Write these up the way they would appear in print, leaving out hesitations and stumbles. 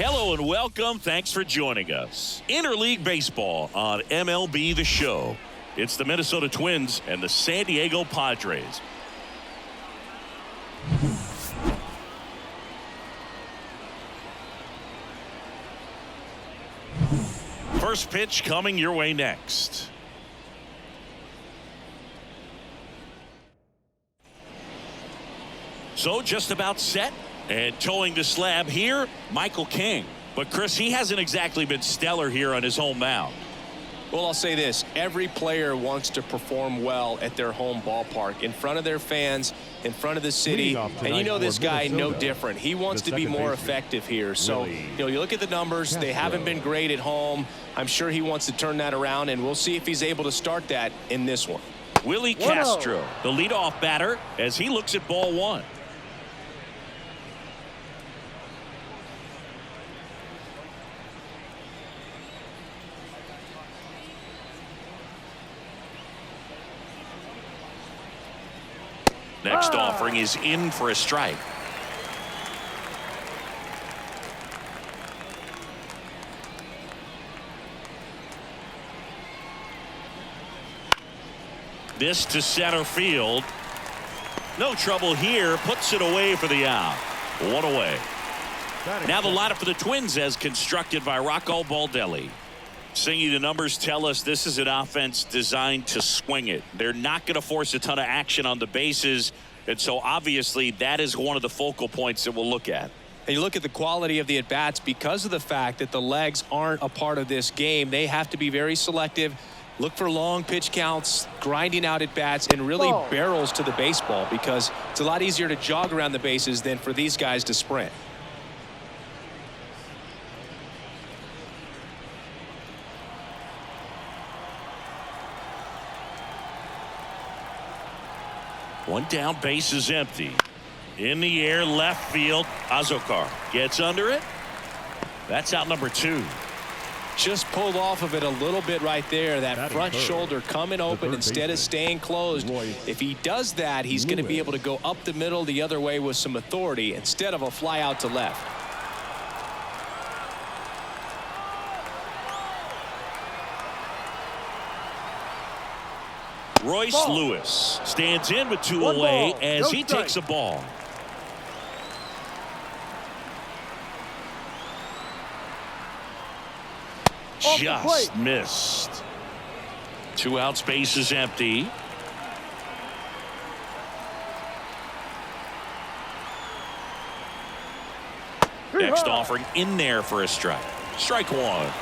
Hello and welcome. Thanks for joining us. Interleague Baseball on MLB The Show. It's the Minnesota Twins and the San Diego Padres. First pitch coming your way next. So just about set. And towing the slab here, Michael King. But Chris, he hasn't exactly been stellar here on his home mound. Well, I'll say this. Every player wants to perform well at their home ballpark, in front of their fans, in front of the city. And you know this guy no different. He wants to be more effective here. So, you look at the numbers. They haven't been great at home. I'm sure he wants to turn that around, and we'll see if he's able to start that in this one. Willie Castro, the leadoff batter, as he looks at ball one. Next offering is in for a strike. This to center field. No trouble here. Puts it away for the out. One away. Now the lineup for the Twins as constructed by Rocco Baldelli. Singy, the numbers tell us this is an offense designed to swing it. They're not going to force a ton of action on the bases, and so obviously that is one of the focal points that we'll look at. And you look at the quality of the at-bats because of the fact that the legs aren't a part of this game. They have to be very selective, look for long pitch counts, grinding out at-bats, and really barrels to the baseball, because it's a lot easier to jog around the bases than for these guys to sprint. One down, base is empty. In the air, left field. Azokar gets under it. That's out number two. Just pulled off of it a little bit right there. That front shoulder coming open instead of staying closed. If he does that, he's going to be able to go up the middle the other way with some authority instead of a fly out to left. Royce Lewis stands in with two away as he takes a ball. Just missed. 2 outs, base is empty. Next offering in there for a strike. Strike one.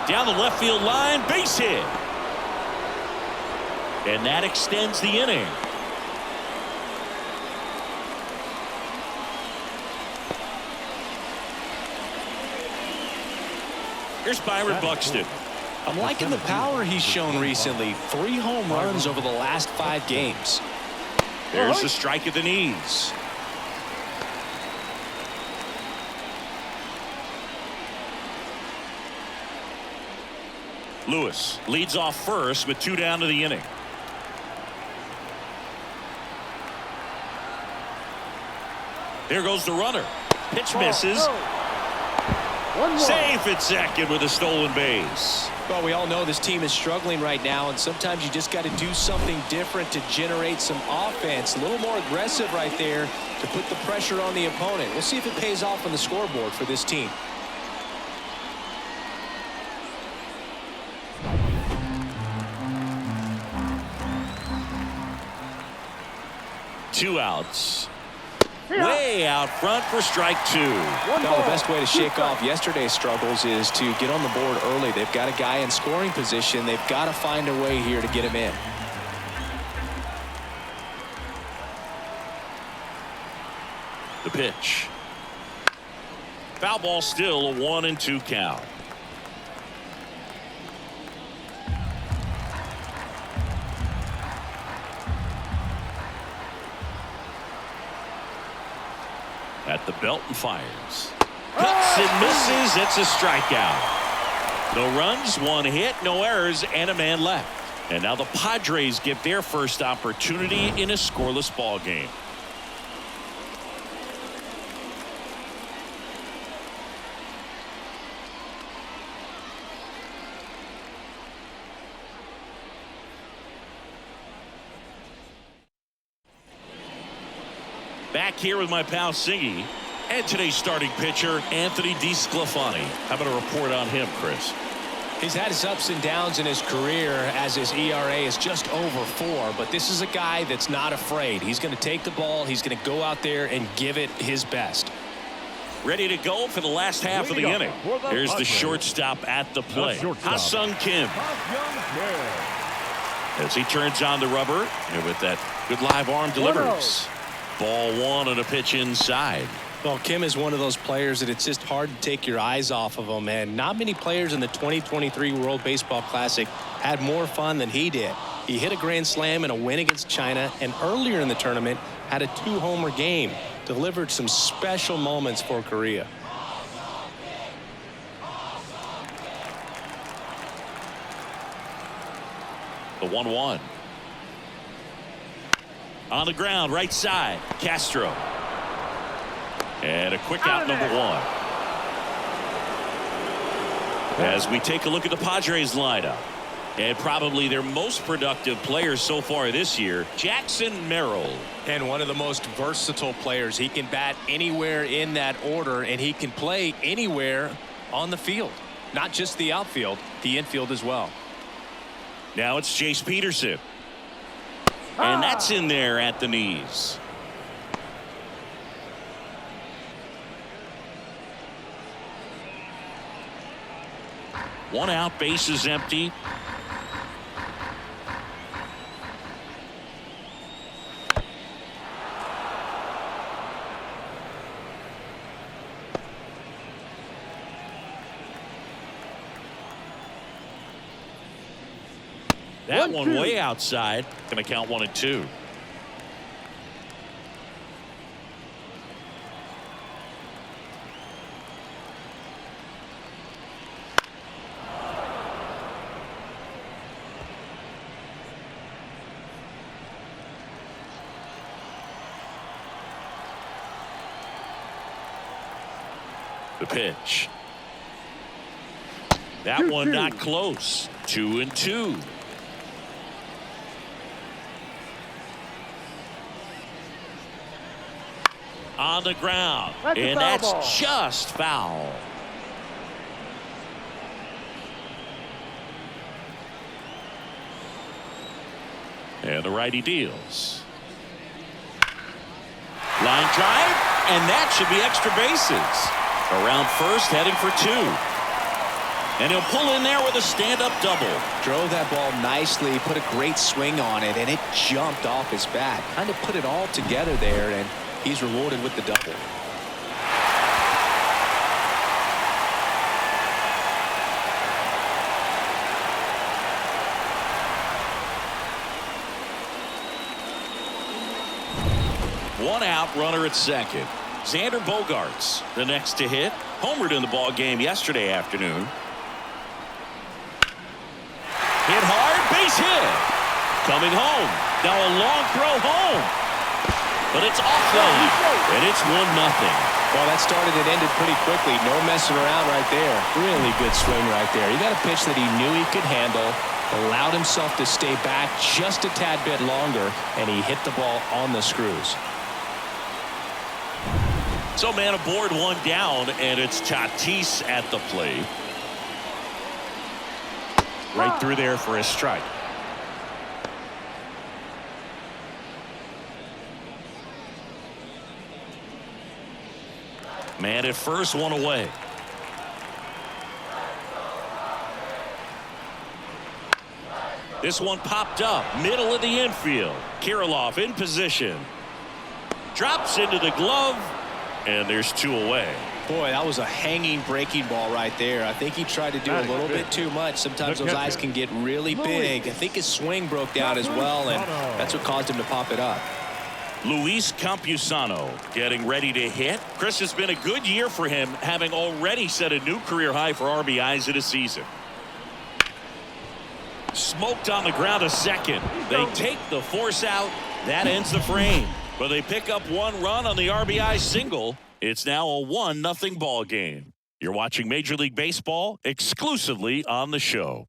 Down the left field line, base hit. And that extends the inning. Here's Byron Buxton. I'm liking the power he's shown recently. 3 home runs over the last 5 games. There's the strike at the knees. Lewis leads off first with 2 down to the inning. There goes the runner. Pitch misses. Safe at second with a stolen base. Well, we all know this team is struggling right now, and sometimes you just got to do something different to generate some offense. A little more aggressive right there to put the pressure on the opponent. We'll see if it pays off on the scoreboard for this team. Two outs. Way out front for strike 2. Well, the best way to shake off yesterday's struggles is to get on the board early. They've got a guy in scoring position. They've got to find a way here to get him in. The pitch. Foul ball, still a 1-2 count. At the belt and fires. Cuts and misses. It's a strikeout. No runs, 1 hit, no errors, and a man left. And now the Padres get their first opportunity in a scoreless ball game. Back here with my pal Siggy and today's starting pitcher Anthony DeSclafani. How about a report on him, Chris? He's had his ups and downs in his career as his ERA is just over 4, but this is a guy that's not afraid. He's going to take the ball. He's going to go out there and give it his best. Ready to go for the last half of the inning. Here's the shortstop at the plate. Ha-Sung Kim. As he turns on the rubber and with that good live arm delivers. Ball 1 on a pitch inside. Well, Kim is one of those players that it's just hard to take your eyes off of him, and not many players in the 2023 World Baseball Classic had more fun than he did. He hit a grand slam in a win against China, and earlier in the tournament had a 2-homer game. Delivered some special moments for Korea. The 1-1. On the ground, right side, Castro. And a quick out, number 1. As we take a look at the Padres lineup. And probably their most productive players so far this year, Jackson Merrill. And one of the most versatile players. He can bat anywhere in that order, and he can play anywhere on the field. Not just the outfield, the infield as well. Now it's Jace Peterson. And that's in there at the knees. One out, base is empty. That one way outside. Going to count 1 and 2. The pitch. That one not close. 2 and 2. On the ground, and that's just foul. And the righty deals. Line drive, and that should be extra bases. Around first, heading for 2. And he'll pull in there with a stand-up double. Drove that ball nicely, put a great swing on it, and it jumped off his bat. Kind of put it all together there, and he's rewarded with the double. One out, runner at second. Xander Bogaerts, the next to hit. Homered in the ball game yesterday afternoon. Hit hard, base hit. Coming home. Now a long throw home. But it's off the line, and it's 1-0. Well, that started and ended pretty quickly. No messing around right there. Really good swing right there. He got a pitch that he knew he could handle, allowed himself to stay back just a tad bit longer, and he hit the ball on the screws. So man aboard, 1 down, and it's Tatis at the plate. Right through there for a strike. Man at first, 1 away. This one popped up, middle of the infield. Kirilloff in position. Drops into the glove, and there's 2 away. Boy, that was a hanging breaking ball right there. I think he tried to do a little bit too much. Sometimes those eyes can get really big. I think his swing broke down as well, and that's what caused him to pop it up. Luis Campusano getting ready to hit. Chris, has been a good year for him, having already set a new career high for RBIs in a season. Smoked on the ground a second. They take the force out. That ends the frame. But they pick up one run on the RBI single. It's now a 1-0 ball game. You're watching Major League Baseball exclusively on the show.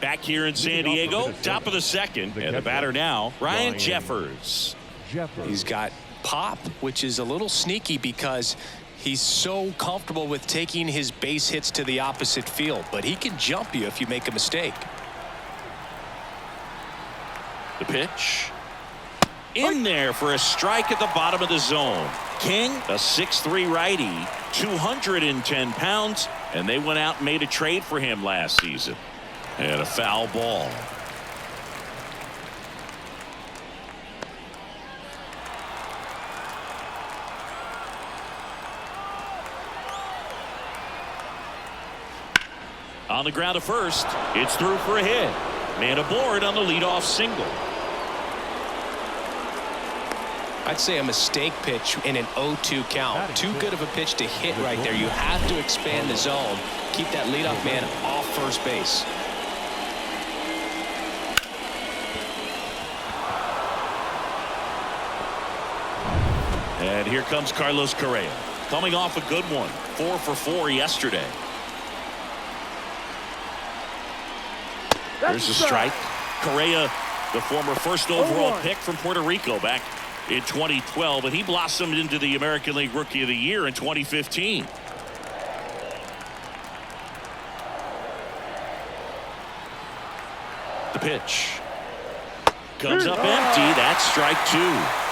Back here in San Diego, top of the second, and the batter now, Ryan Jeffers. He's got pop, which is a little sneaky because he's so comfortable with taking his base hits to the opposite field, but he can jump you if you make a mistake. The pitch. In there for a strike at the bottom of the zone. King, a 6'3" righty, 210 pounds, and they went out and made a trade for him last season. And a foul ball. On the ground to first. It's through for a hit. Man aboard on the leadoff single. I'd say a mistake pitch in an 0-2 count. Too good of a pitch to hit right there. You have to expand the zone. Keep that leadoff man off first base. And here comes Carlos Correa. Coming off a good one. 4 for 4 yesterday. There's a strike. Correa, the former first overall pick from Puerto Rico back in 2012, and he blossomed into the American League Rookie of the Year in 2015. The pitch. Comes up empty. That's strike 2.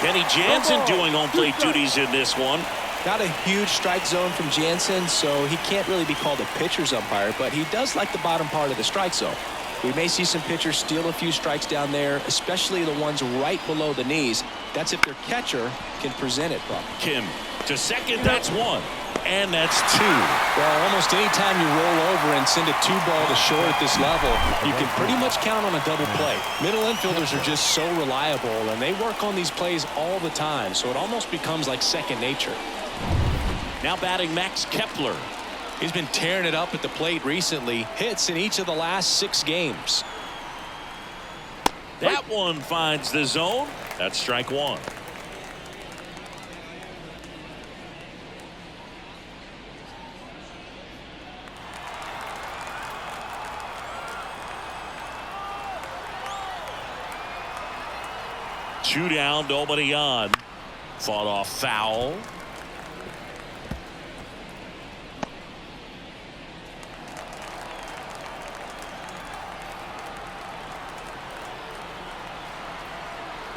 Kenny Jansen doing home plate duties in this one. Not a huge strike zone from Jansen, so he can't really be called a pitcher's umpire, but he does like the bottom part of the strike zone. We may see some pitchers steal a few strikes down there, especially the ones right below the knees. That's if their catcher can present it properly. Kim to second. That's 1. And that's 2. Well, almost any time you roll over and send a 2-ball to short at this level, you can pretty much count on a double play. Middle infielders are just so reliable, and they work on these plays all the time, so it almost becomes like second nature. Now batting Max Kepler. He's been tearing it up at the plate recently. Hits in each of the last 6 games. That one finds the zone. That's strike 1. Two down, nobody on. Fought off foul.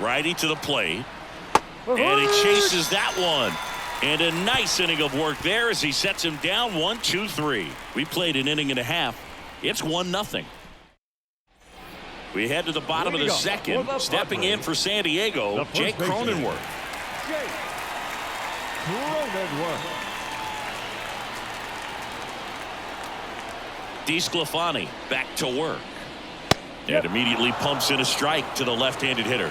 Righty to the plate. And he chases that one. And a nice inning of work there as he sets him down 1, 2, 3. We played an inning and a half. It's 1-0. We head to the bottom of the second. Stepping in for San Diego, Jake Cronenworth. DeSclafani back to work. And immediately pumps in a strike to the left-handed hitter.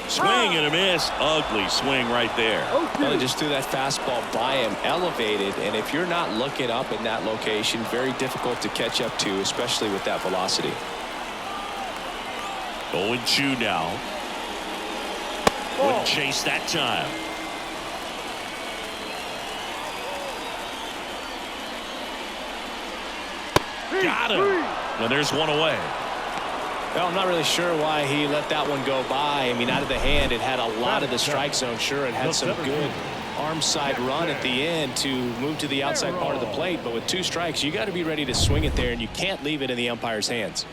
Swing and a miss. Ugly swing right there. Well, he just threw that fastball by him, elevated, and if you're not looking up in that location, very difficult to catch up to, especially with that velocity. 0-2 now. Wouldn't chase that time. Got him. And there's one away. Well, I'm not really sure why he let that one go by. I mean, out of the hand, it had a lot of the strike zone. Sure, it had some good arm side run at the end to move to the outside part of the plate. But with 2 strikes, you got to be ready to swing it there, and you can't leave it in the umpire's hands.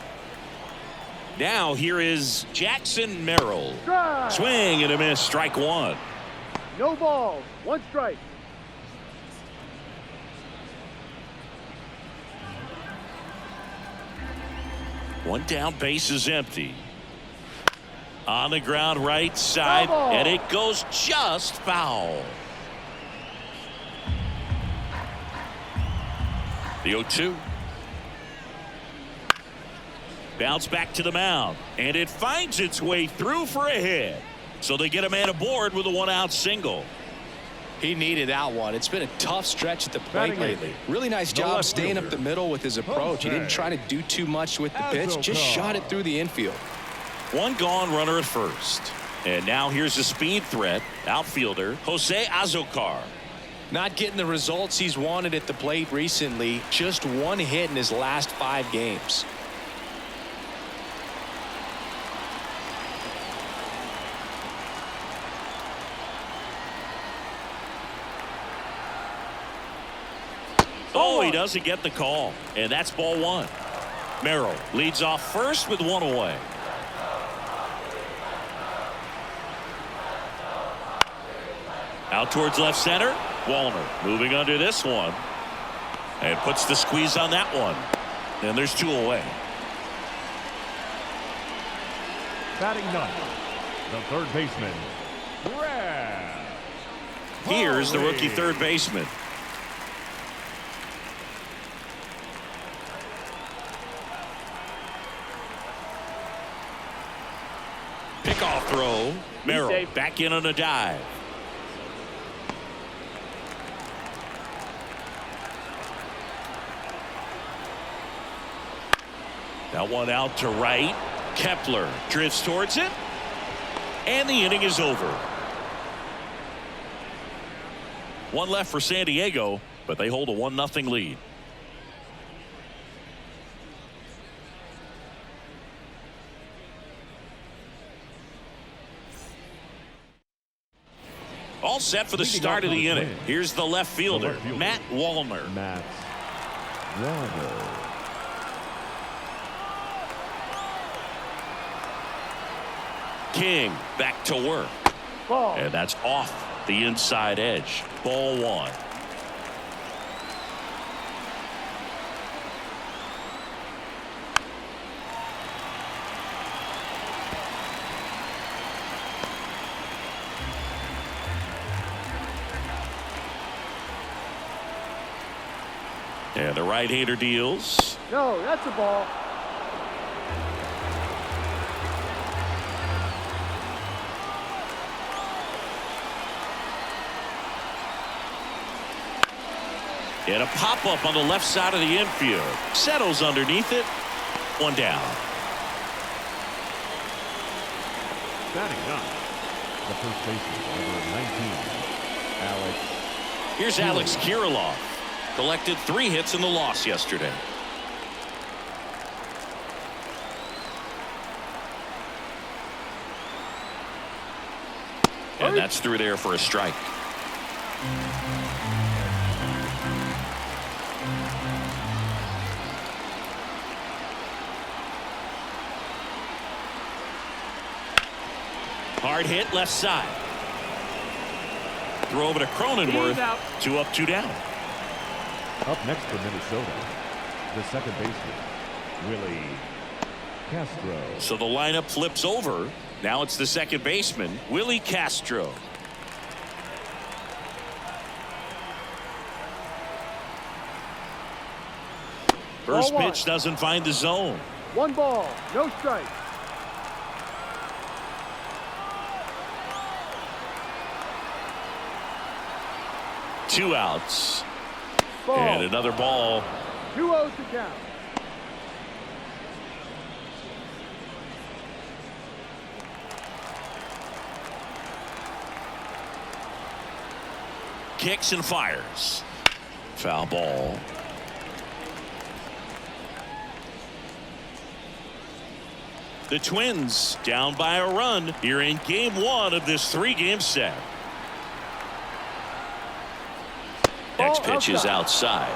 Now here is Jackson Merrill. Swing and a miss. Strike 1. No balls. 1 strike. One down, base is empty. On the ground, right side, and it goes just foul. The 0-2. Bounce back to the mound, and it finds its way through for a hit. So they get a man aboard with a 1-out single. He needed that one. It's been a tough stretch at the plate lately. Really nice job staying up the middle with his approach. He didn't try to do too much with the pitch, just shot it through the infield. One gone, runner at first. And now here's a speed threat, outfielder Jose Azocar. Not getting the results he's wanted at the plate recently. Just one hit in his last 5 games. Oh, he doesn't get the call. And that's ball 1. Merrill leads off first with 1 away. Out towards left center. Wallner moving under this one. And puts the squeeze on that one. And there's 2 away. Batting 9, the third baseman, Brad. Here's the rookie third baseman. Pickoff throw. Merrill back in on a dive. That one out to right. Kepler drifts towards it. And the inning is over. 1 left for San Diego, but they hold a 1-0 lead. All set for the start of the inning. Here's the left fielder, Matt Wallner. Matt Wallner. King back to work. Ball. And that's off the inside edge. Ball 1. And the right-hander deals. No, that's a ball. And a pop-up on the left side of the infield. Settles underneath it. 1 down. Batting 9, the first baseman, number 19, Alex. Here's Alex Kirilloff. Collected 3 hits in the loss yesterday. And that's through there for a strike. Hard hit left side. Throw over to Cronenworth. 2 up, 2 down. Up next for Minnesota, the second baseman, Willie Castro. So the lineup flips over. Now it's the second baseman, Willie Castro. First pitch doesn't find the zone. 1 ball, no strike. Two outs. Ball. And another ball. 2-0 to count. Kicks and fires. Foul ball. The Twins down by a run here in game 1 of this 3-game set. Next pitch is outside.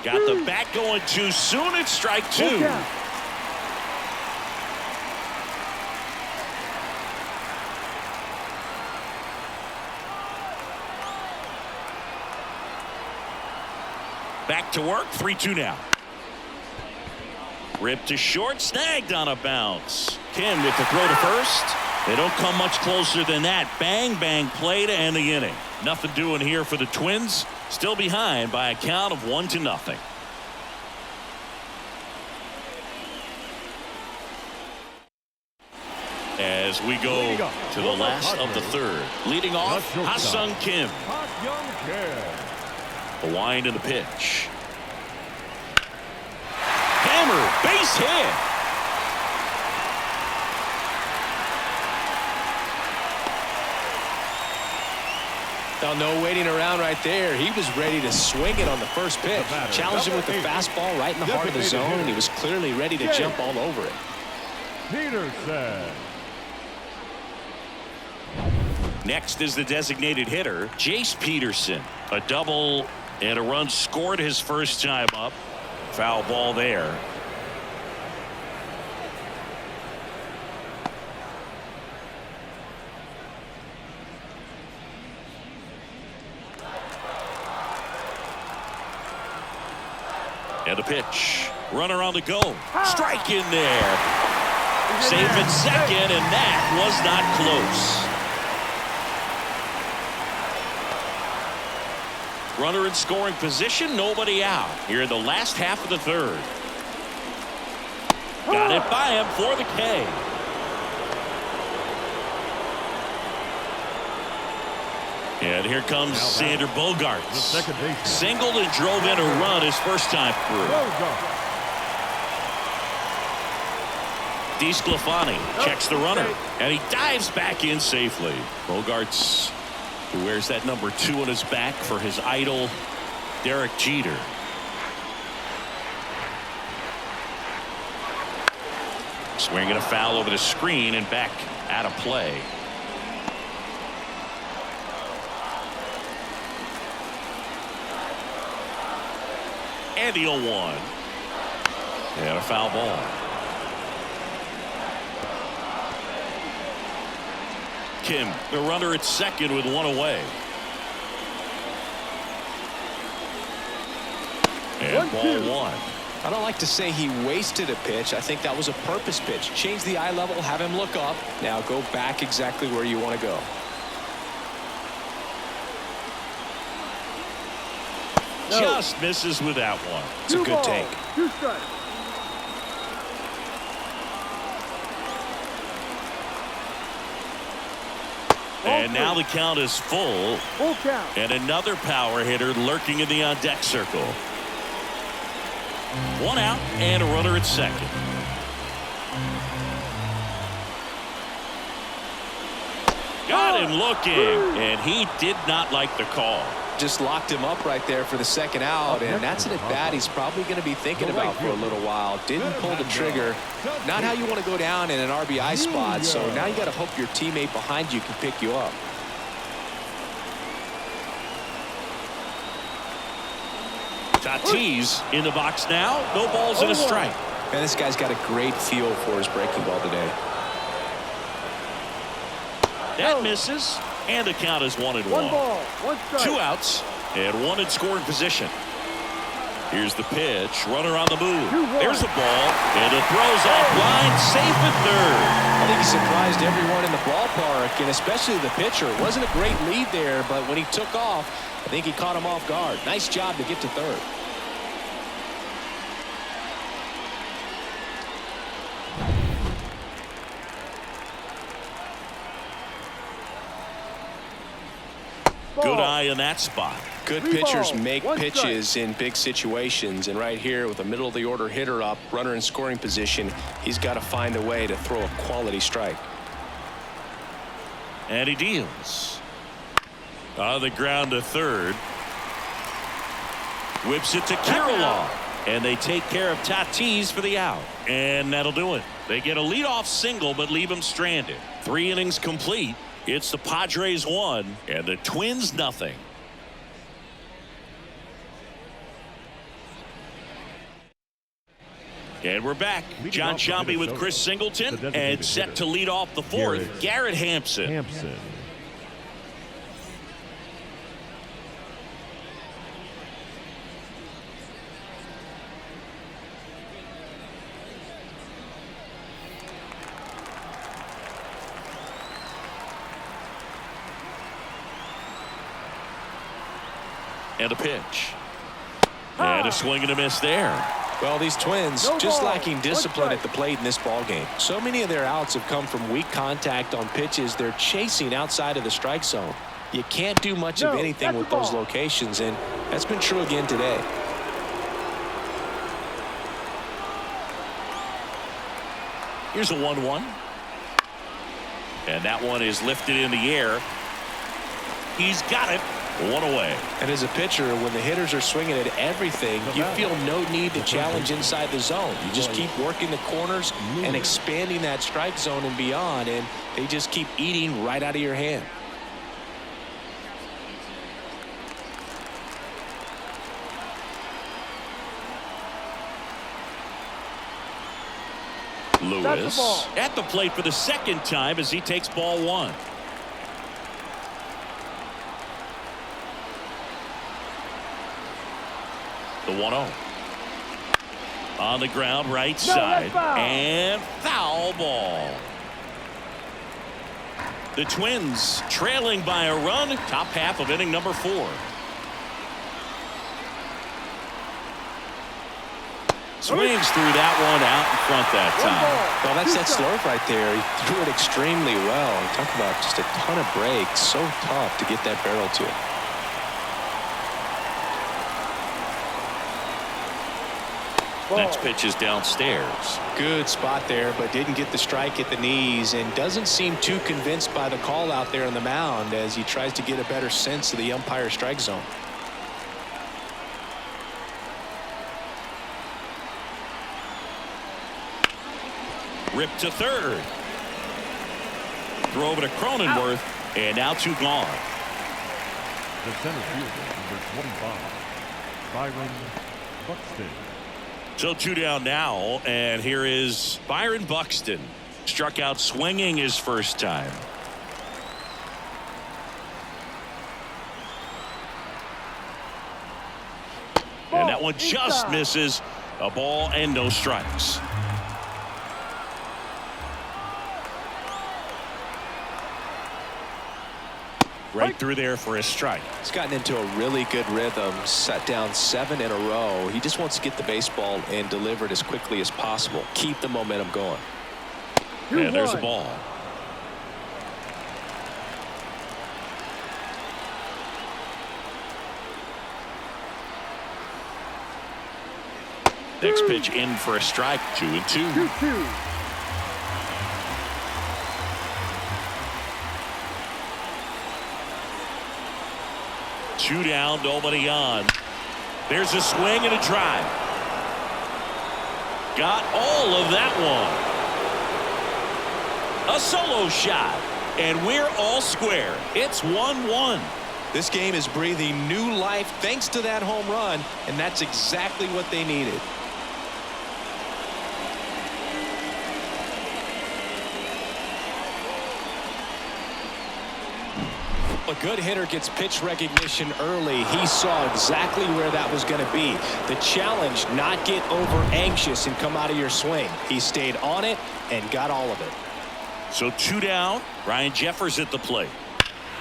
Got the bat going too soon. It's strike 2. Back to work. 3-2 now. Ripped to short. Snagged on a bounce. Kim with the throw to first. They don't come much closer than that. Bang, bang play to end the inning. Nothing doing here for the Twins. Still behind by a count of 1-0. As we go to the last of the third. Leading off, Ha-Sung Kim. A wind and a pitch. Hammer, base hit. Now, no waiting around right there. He was ready to swing it on the first pitch. Challenged him with the fastball right in the heart of the zone, and he was clearly ready to jump all over it. Peterson. Next is the designated hitter, Jace Peterson. A double and a run scored his first time up. Foul ball there. And a pitch. Runner on the go. Strike in there. Safe at second, and that was not close. Runner in scoring position, nobody out. Here in the last half of the third. Got it by him for the K. And here comes Sander Bogaerts. Singled and drove in a run his first time through. DeSclafani checks the runner, and he dives back in safely. Bogaerts, who wears that number 2 on his back for his idol, Derek Jeter. Swinging a foul over the screen and back out of play. And the 0-1. And a foul ball. Kim, the runner at second with one away. And ball 1. I don't like to say he wasted a pitch. I think that was a purpose pitch. Change the eye level, have him look up. Now go back exactly where you want to go. Just misses with that one. It's a good take. 2 strikes. And now the count is full. Full count. And another power hitter lurking in the on-deck circle. 1 out and a runner at second. Got him looking, and he did not like the call. Just locked him up right there for the second out, and that's an at-bat he's probably going to be thinking about for a little while. Didn't pull the trigger. Not how you want to go down in an RBI spot, so now you got to hope your teammate behind you can pick you up. Tatis in the box now. No balls and a strike. Man, this guy's got a great feel for his breaking ball today. That misses. And the count is 1-1. 1 ball, 1 strike. 2 outs and 1 in scoring position. Here's the pitch. Runner on the move. There's the ball. And it throws offline. Safe at third. I think he surprised everyone in the ballpark, and especially the pitcher. It wasn't a great lead there, but when he took off, I think he caught him off guard. Nice job to get to third. Good eye in that spot. Good pitchers make pitches in big situations, and right here with a middle of the order hitter up, runner in scoring position, he's got to find a way to throw a quality strike. And he deals. On the ground to third. Whips it to Kirilloff. And they take care of Tatis for the out. And that'll do it. They get a leadoff single but leave him stranded. 3 innings complete. It's the Padres 1 and the Twins nothing. And we're back. John Sciambi with Chris Singleton and set to lead off the 4th, Garrett Hampson. And a pitch. And a swing and a miss there. Well, these Twins just lacking discipline at the plate in this ball game. So many of their outs have come from weak contact on pitches they're chasing outside of the strike zone. You can't do much of anything with those locations, and that's been true again today. Here's a 1-1. And that one is lifted in the air. He's got it. One away. And as a pitcher, when the hitters are swinging at everything, you feel no need to challenge inside the zone. You just keep working the corners and expanding that strike zone and beyond, and they just keep eating right out of your hand. Lewis at the plate for the second time as he takes ball one. The 1-0. On the ground, right side. And foul ball. The Twins trailing by a run. Top half of inning number 4. Swings through that one out in front that time. Well, that's that slurve right there. He threw it extremely well. Talk about just a ton of breaks. So tough to get that barrel to it. Next pitch is downstairs. Good spot there, but didn't get the strike at the knees and doesn't seem too convinced by the call out there on the mound as he tries to get a better sense of the umpire strike zone. Ripped to third. Throw over to Cronenworth, and now 2 gone. The center fielder, number 25, Byron Buxton. So 2 down now, and here is Byron Buxton. Struck out swinging his first time. And that one just misses. A ball and no strikes. Right through there for a strike. He's gotten into a really good rhythm, set down 7 in a row. He just wants to get the baseball and deliver it as quickly as possible. Keep the momentum going. And there's a ball. Next pitch in for a strike. 2-2. 2-2. Two down, nobody on. There's a swing and a drive. Got all of that one. A solo shot. And we're all square. It's 1-1. This game is breathing new life thanks to that home run, and that's exactly what they needed. A good hitter gets pitch recognition early. He saw exactly where that was going to be. The challenge, not get over anxious and come out of your swing. He stayed on it and got all of it. So 2 down. Ryan Jeffers at the plate.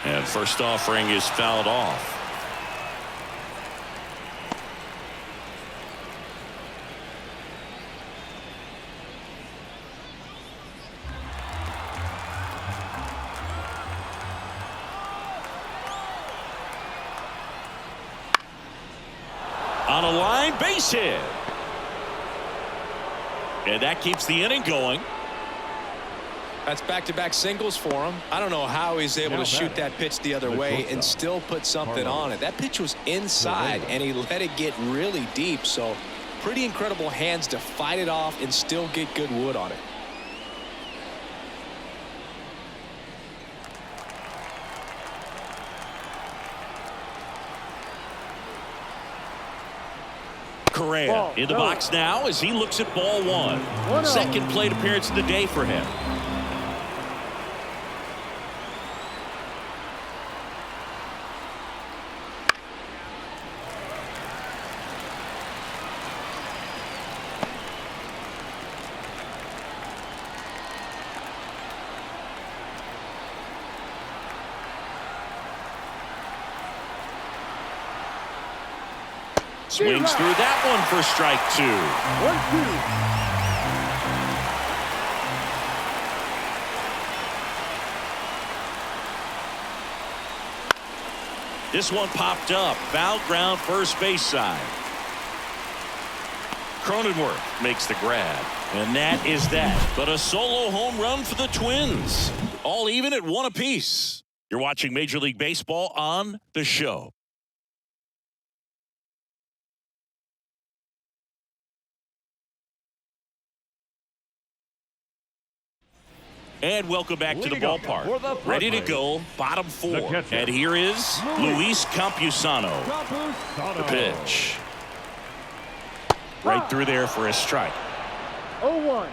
And first offering is fouled off. On a line, base hit. And that keeps the inning going. That's back-to-back singles for him. I don't know how he's able to shoot that pitch the other way and still put something on it. That pitch was inside, and he let it get really deep. So pretty incredible hands to fight it off and still get good wood on it. Correa in the box now as he looks at ball 1. Second plate appearance of the day for him. Swings through that one for strike 2. 1-2. This one popped up. Foul ground first base side. Cronenworth makes the grab. And that is that. But a solo home run for the Twins. All even at 1 apiece. You're watching Major League Baseball on The Show. And welcome back to the ballpark. Ready to go, bottom 4. And here is Luis Campusano. The pitch. Right through there for a strike. 0-1.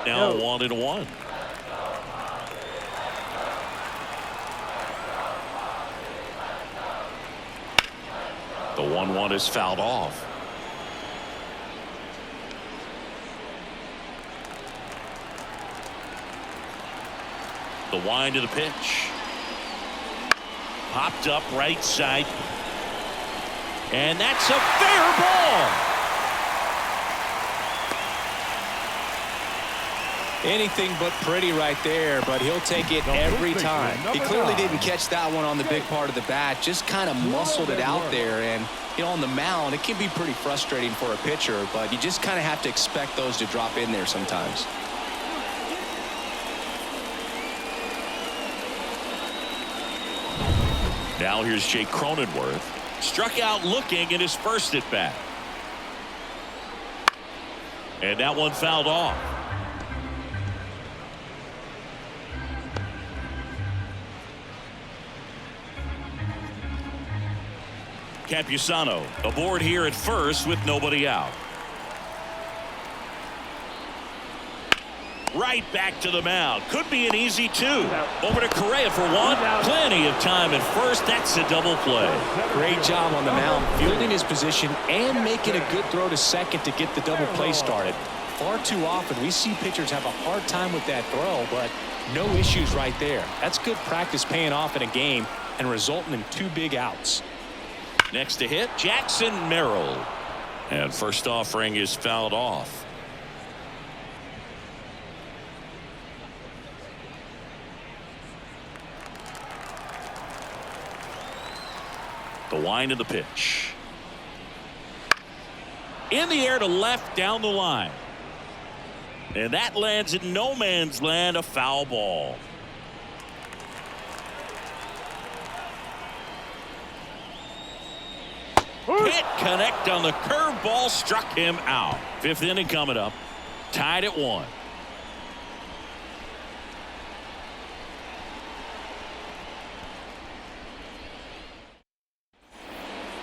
Now 1-1. The 1-1 is fouled off. The wind of the pitch. Popped up right side. And that's a fair ball. Anything but pretty right there, but he'll take it every time. He clearly didn't catch that one on the big part of the bat, just kind of muscled it out there. And, you know, on the mound, it can be pretty frustrating for a pitcher, but you just kind of have to expect those to drop in there sometimes. Now here's Jake Cronenworth. Struck out looking in his first at bat. And that one fouled off. Campusano aboard here at first with nobody out. Right back to the mound. Could be an easy 2. Over to Correa for 1. Plenty of time at first. That's a double play. Great job on the mound, fielding his position and making a good throw to second to get the double play started. Far too often we see pitchers have a hard time with that throw, but no issues right there. That's good practice paying off in a game and resulting in 2 big outs. Next to hit, Jackson Merrill. And first offering is fouled off. The wind of the pitch. In the air to left down the line. And that lands in no man's land, a foul ball. Hit connect on the curveball, struck him out. 5th inning coming up. Tied at 1.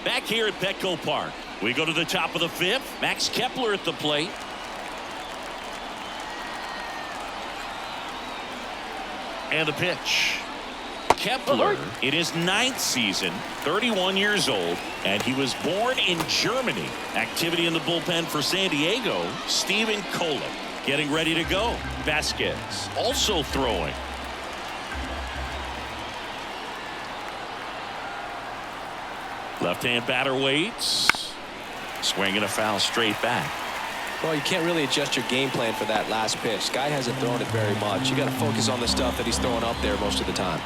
Back here at Petco Park, we go to the top of the 5th. Max Kepler at the plate. And the pitch. Kepler in his 9th season, 31 years old, and he was born in Germany. Activity in the bullpen for San Diego. Steven Kolek getting ready to go. Vasquez also throwing. Left-hand batter waits. Swinging a foul straight back. Well, you can't really adjust your game plan for that last pitch. Guy hasn't thrown it very much. You got to focus on the stuff that he's throwing up there most of the time.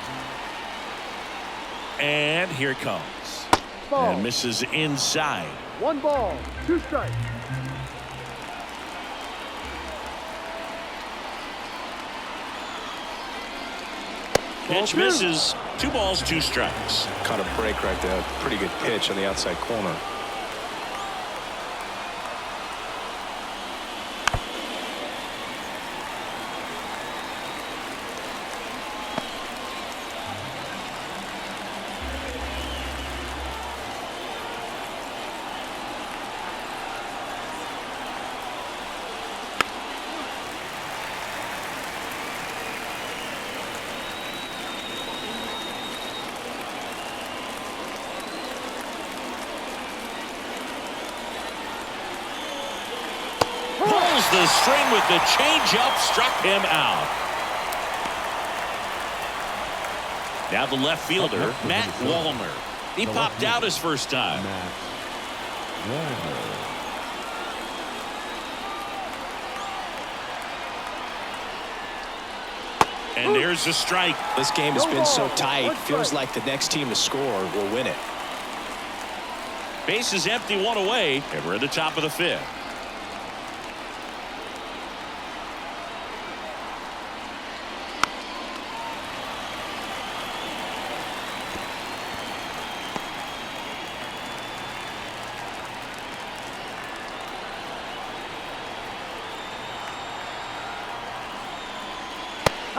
And here it comes. Ball. And misses inside. 1 ball, 2 strikes. Pitch misses. 2 balls, 2 strikes. Caught a break right there. Pretty good pitch on the outside corner. The string with the changeup struck him out. Now the left fielder, Matt Wallner. He popped out his first time. And there's a strike. This game has been so tight. Feels like the next team to score will win it. Base is empty, one away, and we're at the top of the fifth.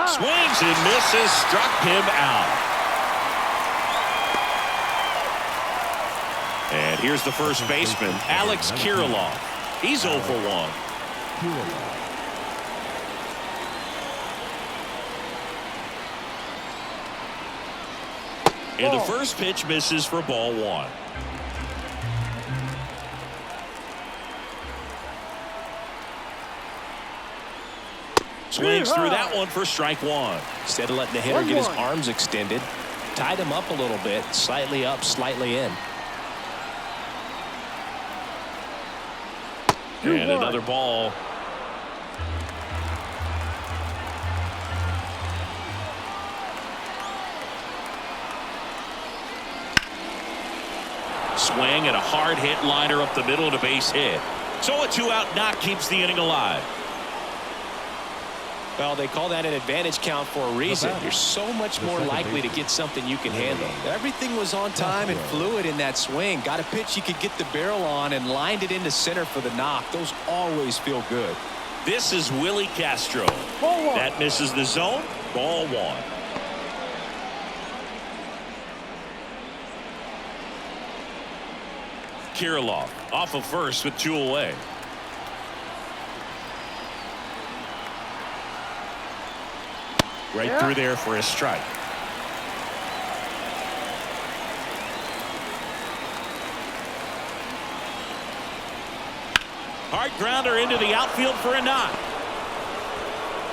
Swings and misses, struck him out. And here's the first baseman, Alex Kirilloff. He's 0 for 1. And the first pitch misses for ball 1. Swings through that one for strike 1. Instead of letting the hitter get his arms extended, tied him up a little bit, slightly up, slightly in. And another ball. Swing and a hard hit liner up the middle and a base hit. So a 2-out knock keeps the inning alive. Well, they call that an advantage count for a reason. You're so much more likely to get something you can handle. Everything was on time and fluid in that swing. Got a pitch you could get the barrel on and lined it into center for the knock. Those always feel good. This is Willie Castro. That misses the zone. Ball 1. Kirilloff off of first with 2 away. Right through there for a strike. Hard grounder into the outfield for a knock.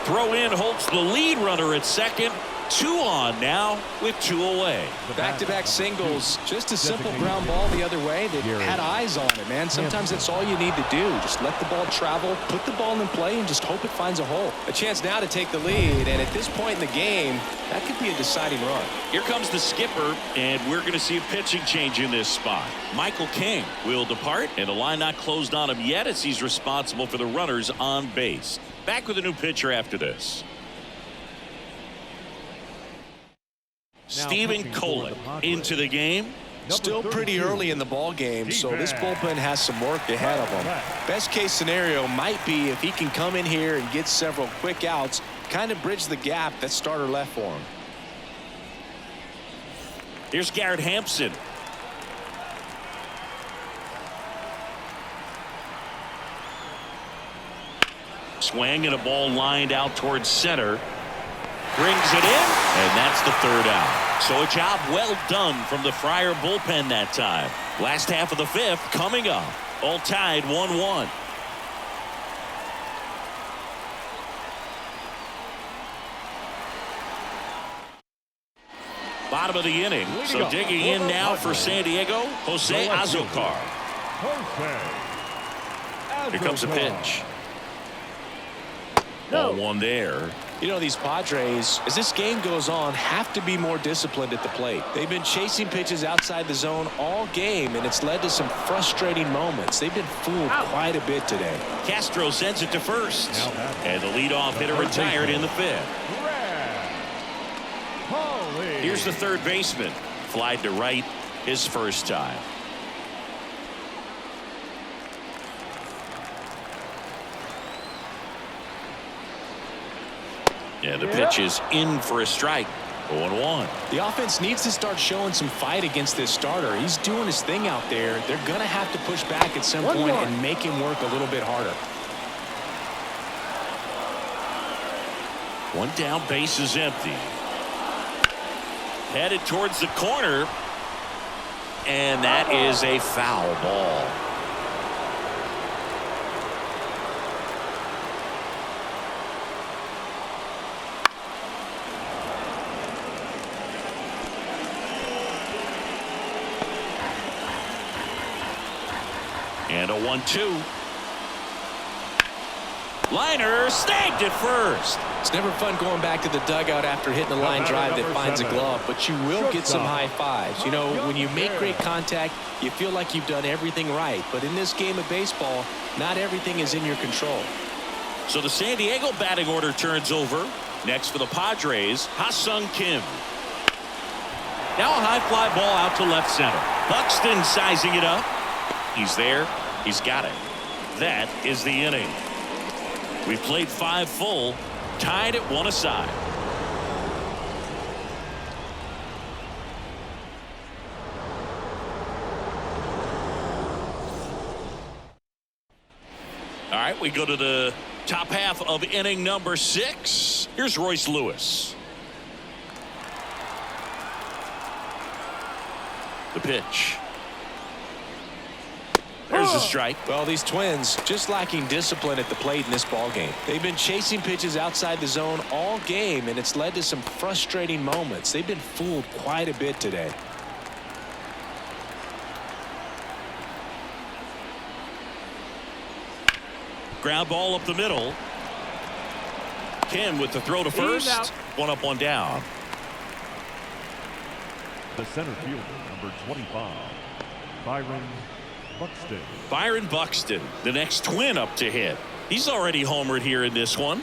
Throw in Holtz, the lead runner at second. 2 on now with 2 away. Back-to-back singles. Just a simple ground ball the other way that had eyes on it, man. Sometimes that's all you need to do. Just let the ball travel, put the ball in play, and just hope it finds a hole. A chance now to take the lead, and at this point in the game, that could be a deciding run. Here comes the skipper, and we're going to see a pitching change in this spot. Michael King will depart, and the line not closed on him yet as he's responsible for the runners on base. Back with a new pitcher after this. Stephen Kolek into the game. Still pretty early in the ball game, so this bullpen has some work ahead of him. Best case scenario might be if he can come in here and get several quick outs, kind of bridge the gap that starter left for him. Here's Garrett Hampson. Swing and a ball lined out towards center. Brings it in, and that's the 3rd out. So a job well done from the Friar bullpen that time. Last half of the 5th coming up. All tied 1-1. Bottom of the inning. So digging in now for San Diego, Jose Azocar. Here comes a pitch. Ball 1 there. You know, these Padres, as this game goes on, have to be more disciplined at the plate. They've been chasing pitches outside the zone all game, and it's led to some frustrating moments. They've been fooled quite a bit today. Castro sends it to first. And the leadoff hitter retired in the 5th. Here's the 3rd baseman. Flied to right his first time. Yeah, the pitch is in for a strike. 0-1. The offense needs to start showing some fight against this starter. He's doing his thing out there. They're going to have to push back at some point and make him work a little bit harder. 1 down, base is empty. Headed towards the corner. And that is a foul ball. And a 1-2. Liner snagged at first. It's never fun going back to the dugout after hitting a line drive that finds a glove, but you will get some high fives. You know, when you make great contact, you feel like you've done everything right. But in this game of baseball, not everything is in your control. So the San Diego batting order turns over. Next for the Padres, Ha-Sung Kim. Now a high fly ball out to left center. Buxton sizing it up. He's there. He's got it. That is the inning. We've played 5 full, tied at 1 aside. All right, we go to the top half of inning number 6. Here's Royce Lewis. The pitch. There's a strike. Well, these Twins just lacking discipline at the plate in this ball game. They've been chasing pitches outside the zone all game, and it's led to some frustrating moments. They've been fooled quite a bit today. Ground ball up the middle. Kim with the throw to first. 1 up, 1 down. The center fielder, number 25, Byron Buxton. Byron Buxton, the next Twin up to hit. He's already homered here in this one.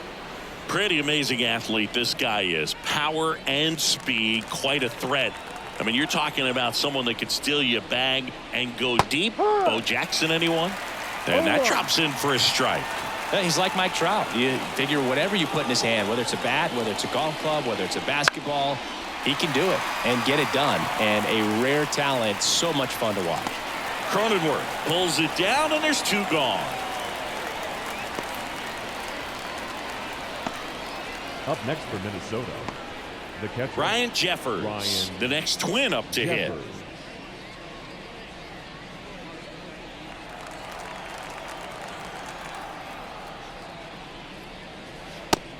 Pretty amazing athlete this guy is. Power and speed, quite a threat. I mean, you're talking about someone that could steal your bag and go deep. Bo Jackson, anyone? And that drops in for a strike. Yeah, he's like Mike Trout. You figure whatever you put in his hand, whether it's a bat, whether it's a golf club, whether it's a basketball, he can do it and get it done. And a rare talent, so much fun to watch. Cronenworth pulls it down, and there's 2 gone. Up next for Minnesota, the catcher, Ryan Jeffers, the next Twin up to hit.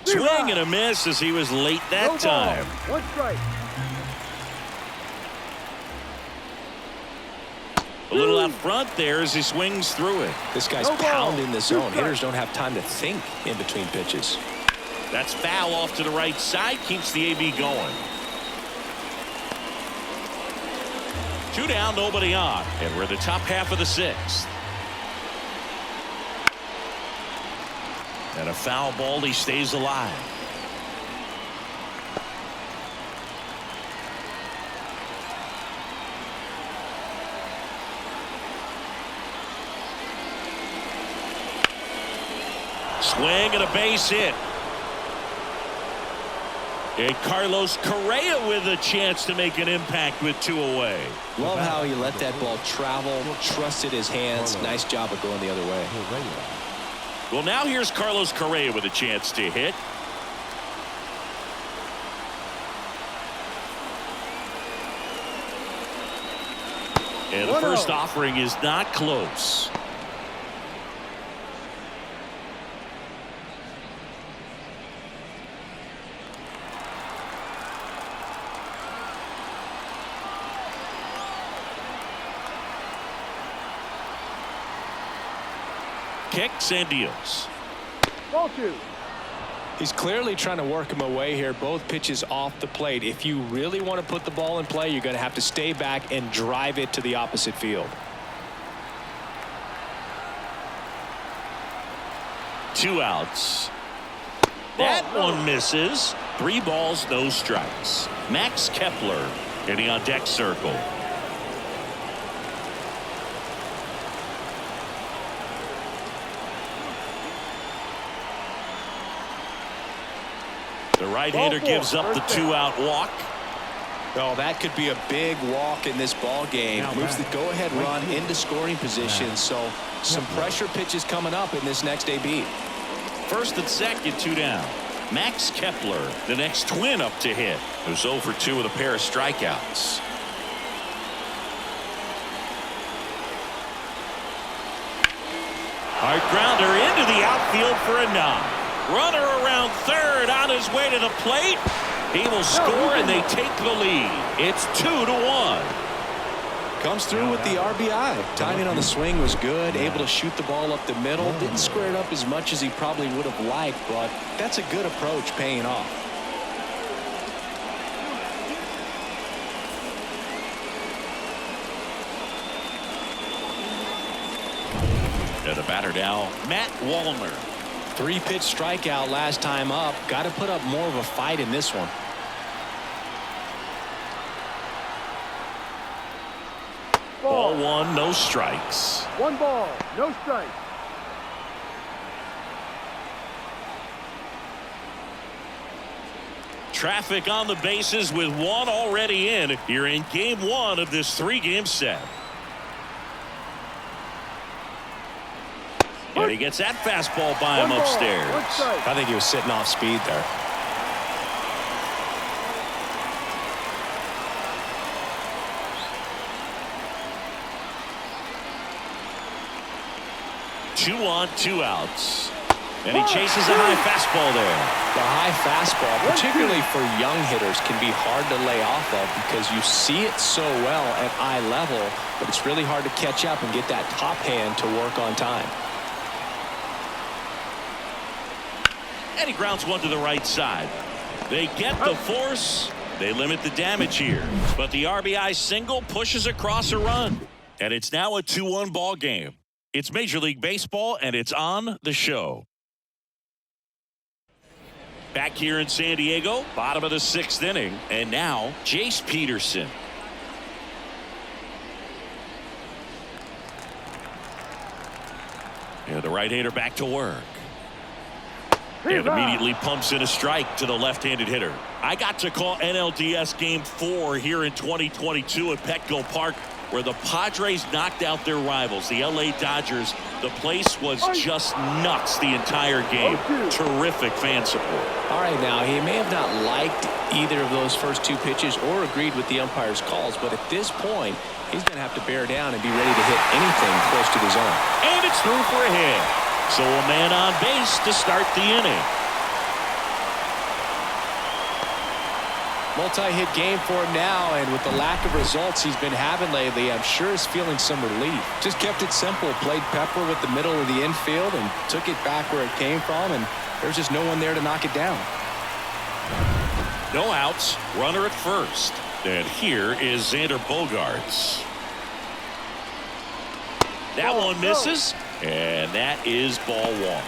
Swing and a miss as he was late that time. 1 strike. A little out front there as he swings through it. This guy's pounding the zone. Hitters don't have time to think in between pitches. That's foul off to the right side. Keeps the AB going. 2 down, nobody on. And we're the top half of the 6th. And a foul ball. He stays alive. Swing and a base hit. And Carlos Correa with a chance to make an impact with 2 away. Love how he let that ball travel, trusted his hands. Nice job of going the other way. Well, now here's Carlos Correa with a chance to hit. And the first offering is not close. Kicks and deals. Ball 2. He's clearly trying to work him away here. Both pitches off the plate. If you really want to put the ball in play, you're going to have to stay back and drive it to the opposite field. 2 outs. That one misses. 3 balls, no strikes. Max Kepler getting on deck circle. The right-hander gives up the 2-out walk. Oh, that could be a big walk in this ball game. Moves the go-ahead run into scoring position. So some pressure pitches coming up in this next AB. First and second, 2 down. Max Kepler, the next Twin up to hit. Who's 0 for 2 with a pair of strikeouts. Hard grounder into the outfield for a knock. Runner around third on his way to the plate. He will score and they take the lead. It's 2-1. Comes through with the RBI. Timing on the swing was good. Able to shoot the ball up the middle. Didn't square it up as much as he probably would have liked, but that's a good approach paying off. And the batter now, Matt Wallner. 3-pitch strikeout last time up. Got to put up more of a fight in this one. Ball 1, no strikes. 1 ball, no strikes. Traffic on the bases with 1 already in. You're in game 1 of this 3-game set. And he gets that fastball by him upstairs. I think he was sitting off speed there. Two on, 2 outs. And he chases a high fastball there. The high fastball, particularly for young hitters, can be hard to lay off of because you see it so well at eye level, but it's really hard to catch up and get that top hand to work on time. And he grounds 1 to the right side. They get the force. They limit the damage here. But the RBI single pushes across a run. And it's now a 2-1 ball game. It's Major League Baseball, and it's on the show. Back here in San Diego, bottom of the 6th inning. And now, Jace Peterson. And the right-hander back to work. And immediately pumps in a strike to the left-handed hitter. I got to call NLDS Game 4 here in 2022 at Petco Park, where the Padres knocked out their rivals, the LA Dodgers. The place was just nuts the entire game. Terrific fan support. All right, now, he may have not liked either of those first 2 pitches or agreed with the umpire's calls, but at this point, he's going to have to bear down and be ready to hit anything close to the zone. And it's through for a hit. So a man on base to start the inning. Multi-hit game for him now, and with the lack of results he's been having lately, I'm sure he's feeling some relief. Just kept it simple, played pepper with the middle of the infield and took it back where it came from, and there's just no one there to knock it down. No outs, runner at first. And here is Xander Bogaerts. That one misses, and that is ball 1.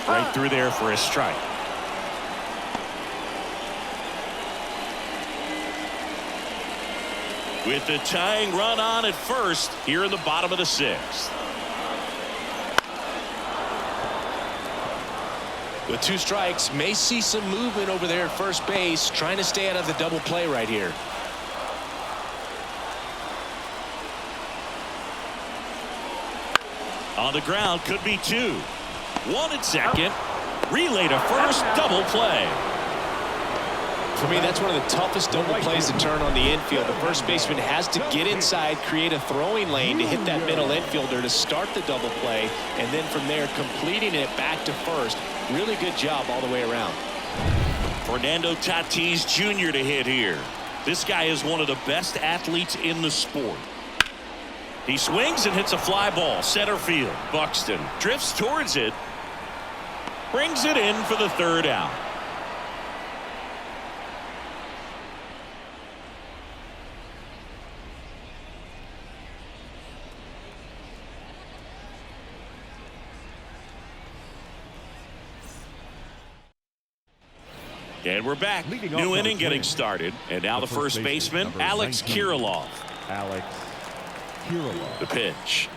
Right through there for a strike. With the tying run on at first here in the bottom of the 6th. With 2 strikes, may see some movement over there at first base, trying to stay out of the double play right here. On the ground, could be 2. 1 at second. Relay to first, double play. For me, that's one of the toughest double plays to turn on the infield. The first baseman has to get inside, create a throwing lane to hit that middle infielder to start the double play, and then from there completing it back to first. Really good job all the way around. Fernando Tatis Jr. to hit here. This guy is one of the best athletes in the sport. He swings and hits a fly ball center field. Buxton drifts towards it, brings it in for the 3rd out. And we're back. New inning getting started. And now the first baseman, Alex Kirilloff. The pitch.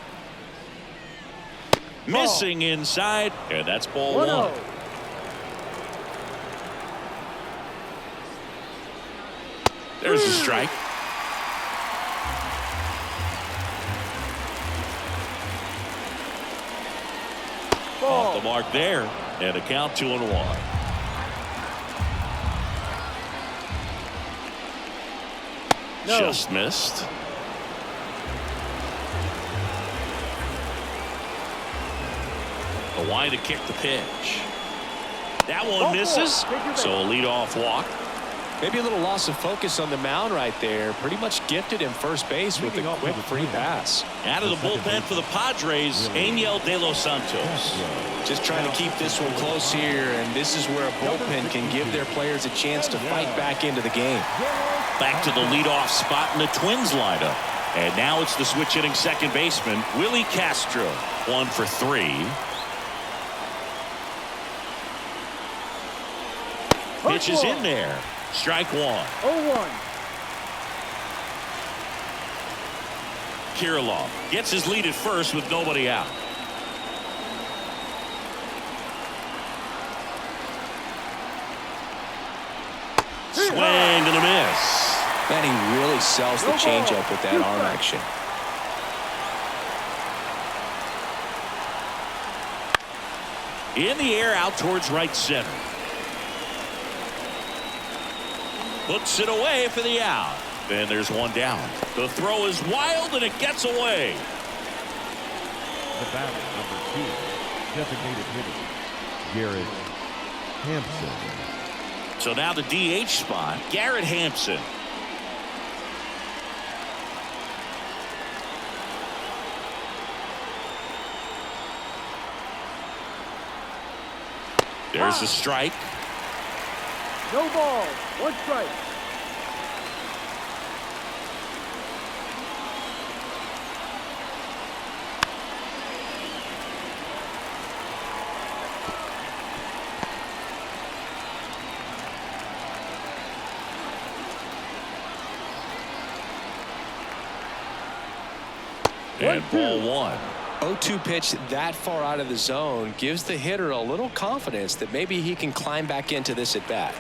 Missing inside, and that's ball 1. There's a strike. Off the mark there, and a count 2-1. Just missed. Why to kick the pitch. That one misses, so a leadoff walk. Maybe a little loss of focus on the mound right there. Pretty much gifted him first base with a quick free pass. Out of the bullpen for the Padres, Angel De Los Santos. Just trying to keep this one close here, and this is where a bullpen can give their players a chance to fight back into the game. Back to the leadoff spot in the Twins lineup. And now it's the switch hitting second baseman, Willie Castro. 1 for 3. Pitch is in there. Strike 1. 0-1. Kirilloff gets his lead at first with nobody out. Swing and a miss. Man, he really sells the changeup with that arm action. In the air out towards right center. Puts it away for the out. And there's one down. The throw is wild and it gets away. The batter, number 2, designated hitter, Garrett Hampson. So now the DH spot, Garrett Hampson. There's a strike. No ball. 1 strike. And ball 1. 0-2 pitch that far out of the zone gives the hitter a little confidence that maybe he can climb back into this at bat.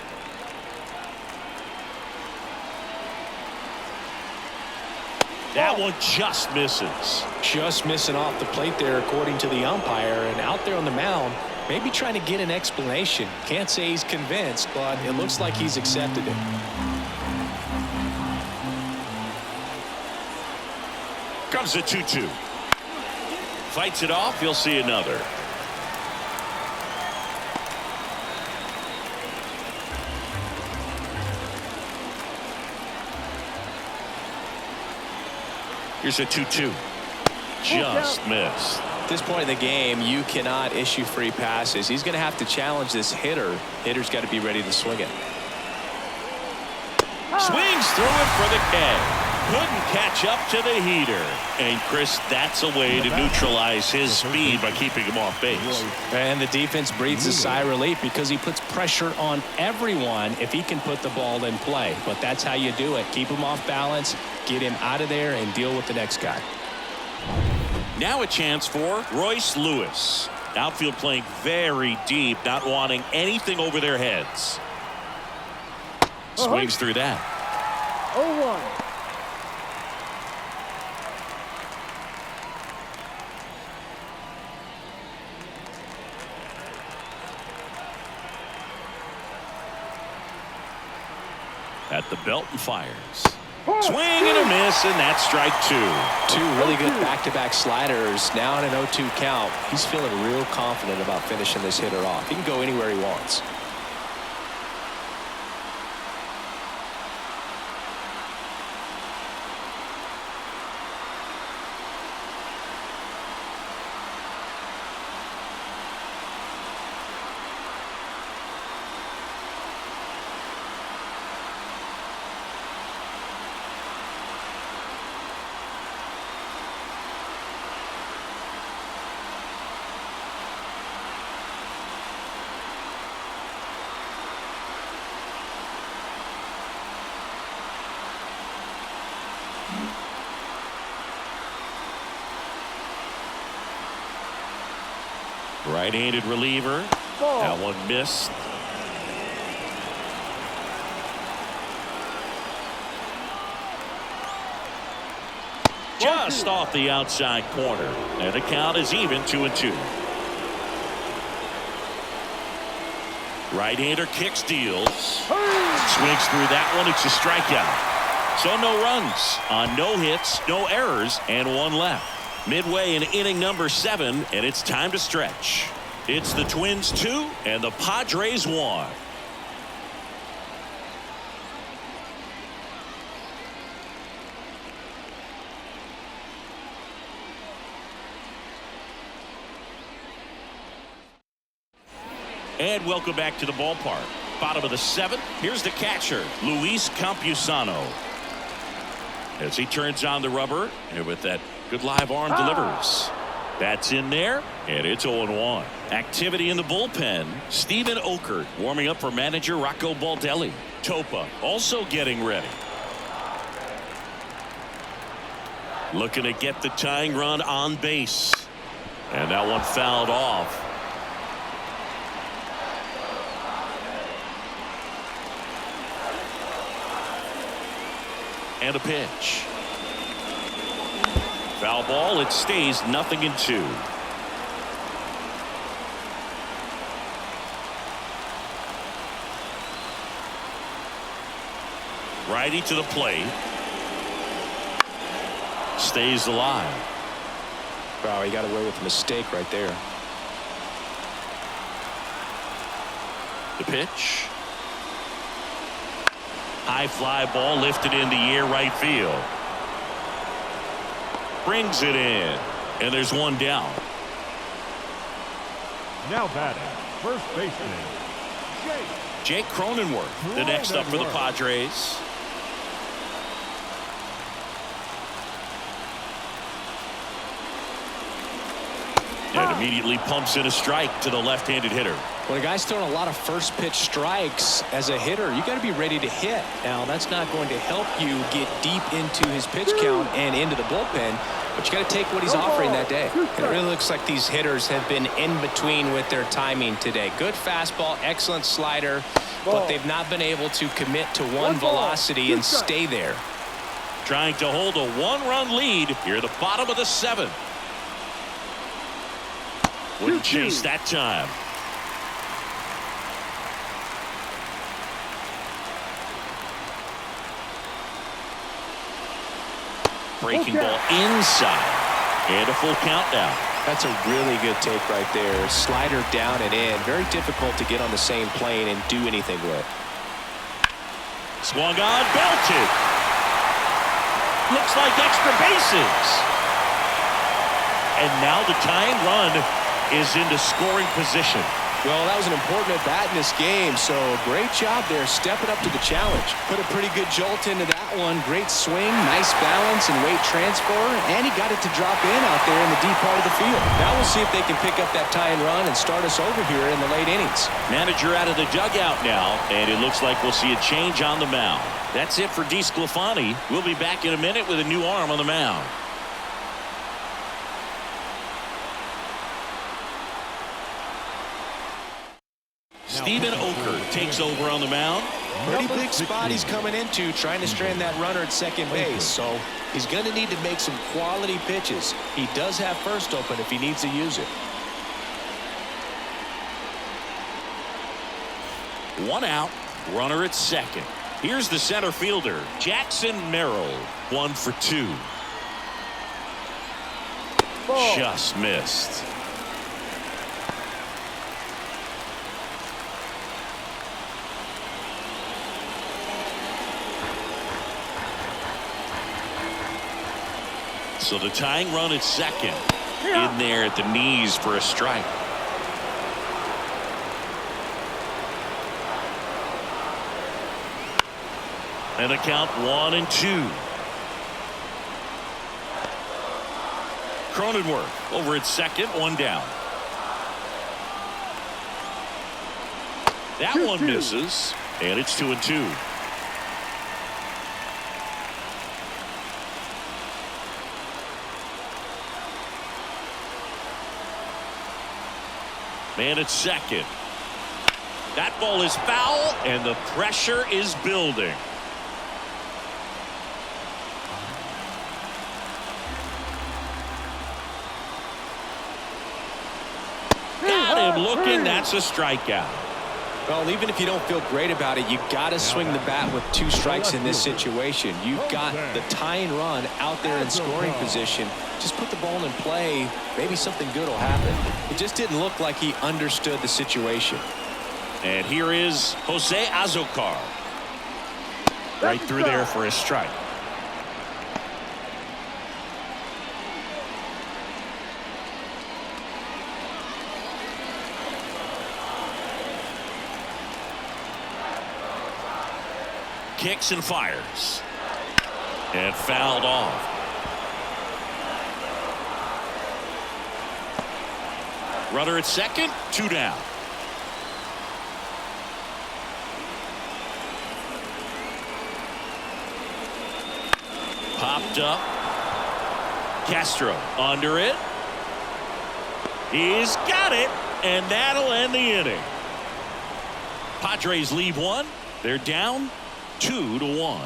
That one just misses. Just missing off the plate there, according to the umpire, and out there on the mound, maybe trying to get an explanation. Can't say he's convinced, but it looks like he's accepted it. Comes the 2-2. Fights it off. You'll see another. Here's a 2-2. Just missed. At this point in the game, you cannot issue free passes. He's going to have to challenge this hitter. Hitter's got to be ready to swing it. Swings through it for the K. Couldn't catch up to the heater. And Chris, that's a way to neutralize his speed by keeping him off base. And the defense breathes a sigh of relief because he puts pressure on everyone if he can put the ball in play. But that's how you do it. Keep him off balance, get him out of there, and deal with the next guy. Now a chance for Royce Lewis. Outfield playing very deep, not wanting anything over their heads. Swings through that. 0-1. At the belt and fires. Swing and a miss, and that's strike 2. Two really good back-to-back sliders. Now in an 0-2 count. He's feeling real confident about finishing this hitter off. He can go anywhere he wants. Right-handed reliever. Ball. That one missed. Just off the outside corner. And the count is even 2-2. Right-hander kicks, deals. Swings through that one. It's a strikeout. So no runs on no hits, no errors, and 1 left. Midway in inning number 7, and it's time to stretch. It's the Twins 2 and the Padres 1. And welcome back to the ballpark. Bottom of the 7th. Here's the catcher, Luis Campusano. As he turns on the rubber, and with that good live arm delivers. That's in there, and it's 0-1. Activity in the bullpen. Steven Okert warming up for manager Rocco Baldelli. Topa also getting ready. Looking to get the tying run on base. And that one fouled off. And a pitch. Foul ball. It stays 0-2. Righty to the plate. Stays alive. Wow, he got away with a mistake right there. The pitch. High fly ball lifted in the air, right field. Brings it in, and there's one down. Now batting, first baseman, Jake Cronenworth, the next up for the Padres. And immediately pumps in a strike to the left-handed hitter. When a guy's throwing a lot of first pitch strikes as a hitter, you got to be ready to hit. Now, that's not going to help you get deep into his pitch count and into the bullpen, but you got to take what he's offering that day. And it really looks like these hitters have been in between with their timing today. Good fastball, excellent slider, but they've not been able to commit to one velocity and stay there. Trying to hold a one-run lead here at the bottom of the 7th. Wouldn't chase that time. Breaking ball inside. And a full count now. That's a really good take right there. Slider down and in. Very difficult to get on the same plane and do anything with. Swung on, belted. Looks like extra bases. And now the tying run is into scoring position. Well, that was an important at bat in this game, so great job there stepping up to the challenge. Put a pretty good jolt into that one. Great swing, nice balance and weight transfer, and he got it to drop in out there in the deep part of the field. Now we'll see if they can pick up that tying run and start us over here in the late innings. Manager out of the dugout now, and it looks like we'll see a change on the mound. That's it for DeSclafani. We'll be back in a minute with a new arm on the mound. Steven Okert takes over on the mound. Pretty big spot he's coming into, trying to strand that runner at second base. So he's going to need to make some quality pitches. He does have first open if he needs to use it. One out, runner at second. Here's the center fielder, Jackson Merrill, 1 for 2. Just missed. So the tying run at second, in there at the knees for a strike. And the count 1-2. Cronenworth over at second, one down. That one misses, and it's 2-2. Man at second. That ball is foul, and the pressure is building. Got him looking. That's a strikeout. Well, even if you don't feel great about it, you got to swing the bat with 2 strikes in this situation. You've got the tying run out there in scoring position. Just put the ball in play. Maybe something good will happen. It just didn't look like he understood the situation. And here is Jose Azocar. Right through there for a strike. Kicks and fires. And fouled off. Runner at second, 2 down. Popped up. Castro under it. He's got it, and that'll end the inning. Padres leave 1. They're down 2-1.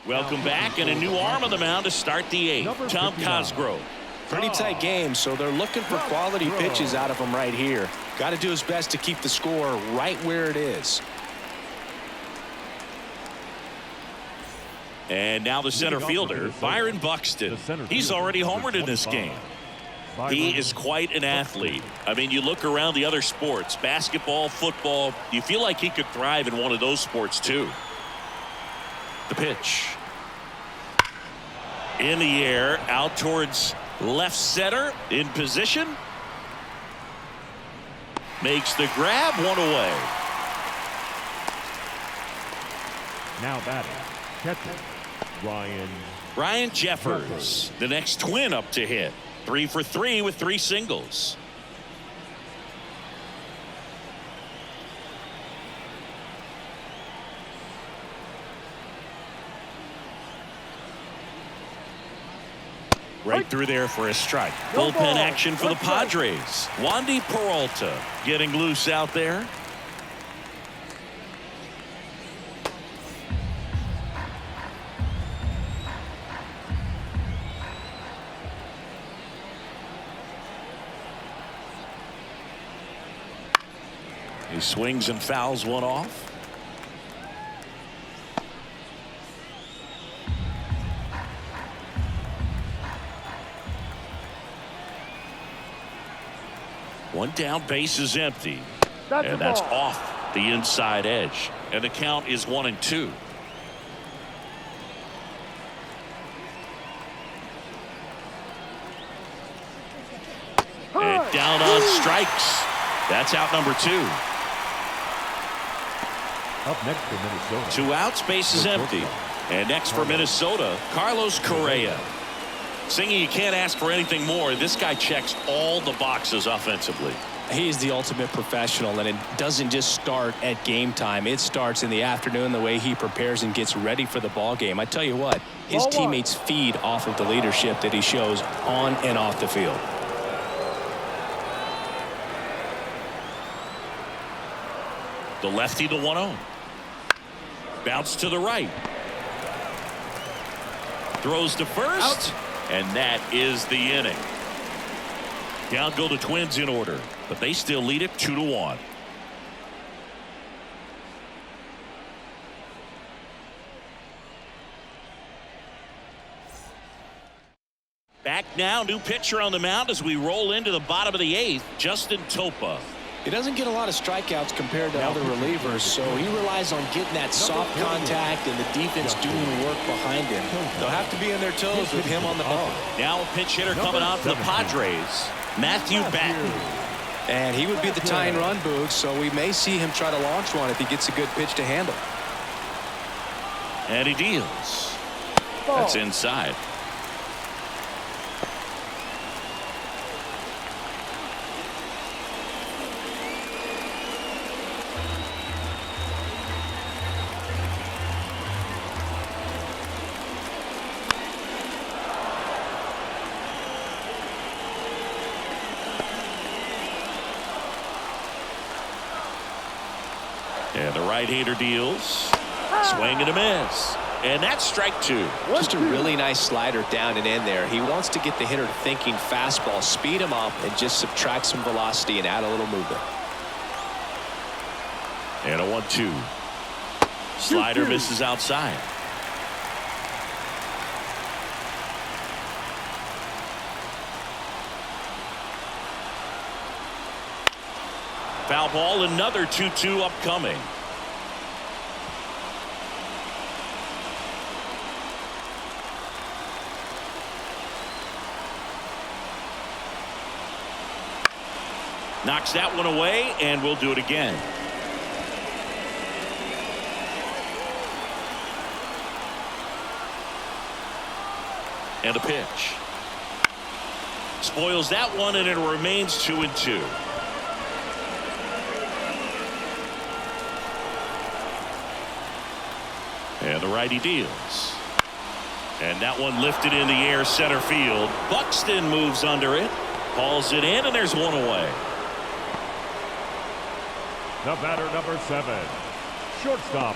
Welcome back, and a new arm on the mound to start the 8th. Tom Cosgrove. Pretty tight game, so they're looking for quality pitches out of him right here. Got to do his best to keep the score right where it is. And now the center fielder, Byron Buxton. He's already homered in this game. He is quite an athlete. I mean, you look around the other sports, basketball, football, you feel like he could thrive in one of those sports too. The pitch. In the air, out towards left center, in position. Makes the grab, 1 away. Now batting, catcher, Ryan Jeffers, the next twin up to hit. 3 for 3 with 3 singles. Right through there for a strike. Bullpen action for the Padres. Wandy Peralta getting loose out there. He swings and fouls one off. One down, base is empty. And that's off the inside edge. And the count is 1-2. And down on strikes. That's out number 2. Up next for Minnesota. 2 outs, base is empty. And next for Minnesota, Carlos Correa. Singy, you can't ask for anything more. This guy checks all the boxes offensively. He is the ultimate professional, and it doesn't just start at game time. It starts in the afternoon, the way he prepares and gets ready for the ball game. I tell you what, his teammates feed off of the leadership that he shows on and off the field. The lefty, the 1-0. Bounce to the right. Throws to first. Out. And that is the inning. Down go the Twins in order, but they still lead it 2-1. Back now, new pitcher on the mound as we roll into the bottom of the 8th, Justin Topa. He doesn't get a lot of strikeouts compared to other relievers, so he relies on getting that soft contact and the defense doing work behind him. They'll have to be on their toes with him on the ball. Now a pinch hitter coming on for the Padres, Matthew Batten. And he would be the tying run, Boog, so we may see him try to launch one if he gets a good pitch to handle. And he deals. That's inside. And the right-hander deals. Swing and a miss. And that's strike two. Just a really nice slider down and in there. He wants to get the hitter thinking fastball, speed him up, and just subtract some velocity and add a little movement. And a 1-2. Slider misses outside. Foul ball, another 2-2 upcoming. Knocks that one away, and we'll do it again. And a pitch. Spoils that one, and it remains 2-2. And the righty deals. And that one lifted in the air center field. Buxton moves under it. Hauls it in, and there's one away. The batter, number 7, shortstop,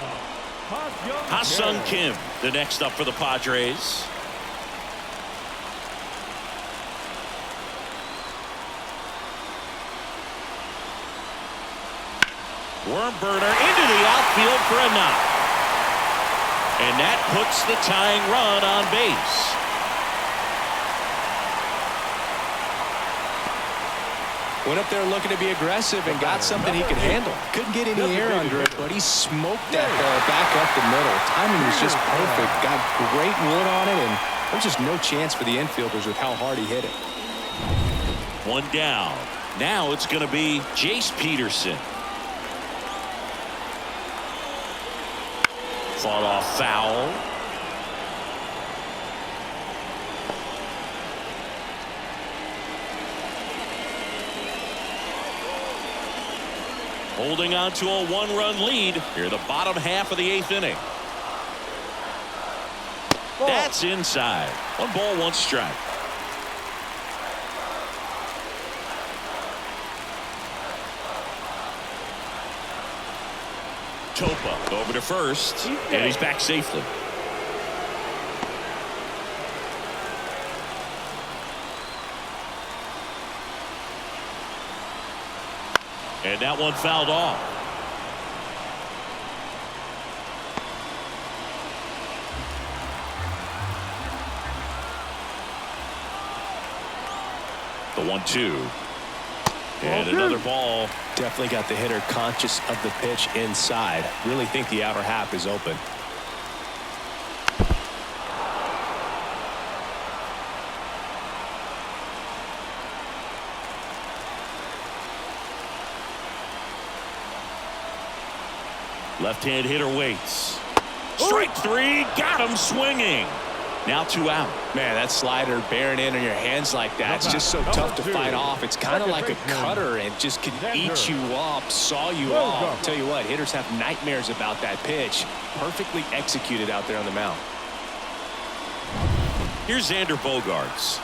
Ha-Sung Kim, the next up for the Padres. Worm burner into the outfield for a knock. And that puts the tying run on base. Went up there looking to be aggressive and got something he could handle. Couldn't get any air under it, but he smoked that ball back up the middle. Timing was just perfect. Got great wood on it, and there's just no chance for the infielders with how hard he hit it. One down. Now it's going to be Jace Peterson. Fought off foul. Holding on to a one-run lead here, the bottom half of the 8th inning. That's inside. 1 ball, 1 strike. Topa over to first, and he's back safely. And that one fouled off. The 1-2. And another ball. Definitely got the hitter conscious of the pitch inside. Really think the outer half is open. Left-hand hitter waits. Strike 3, got him swinging. Now 2 out. Man, that slider bearing in on your hands like that, it's just so tough to fight off. It's kind of like a cutter and just can eat you up, saw you off. Tell you what, hitters have nightmares about that pitch. Perfectly executed out there on the mound. Here's Xander Bogaerts.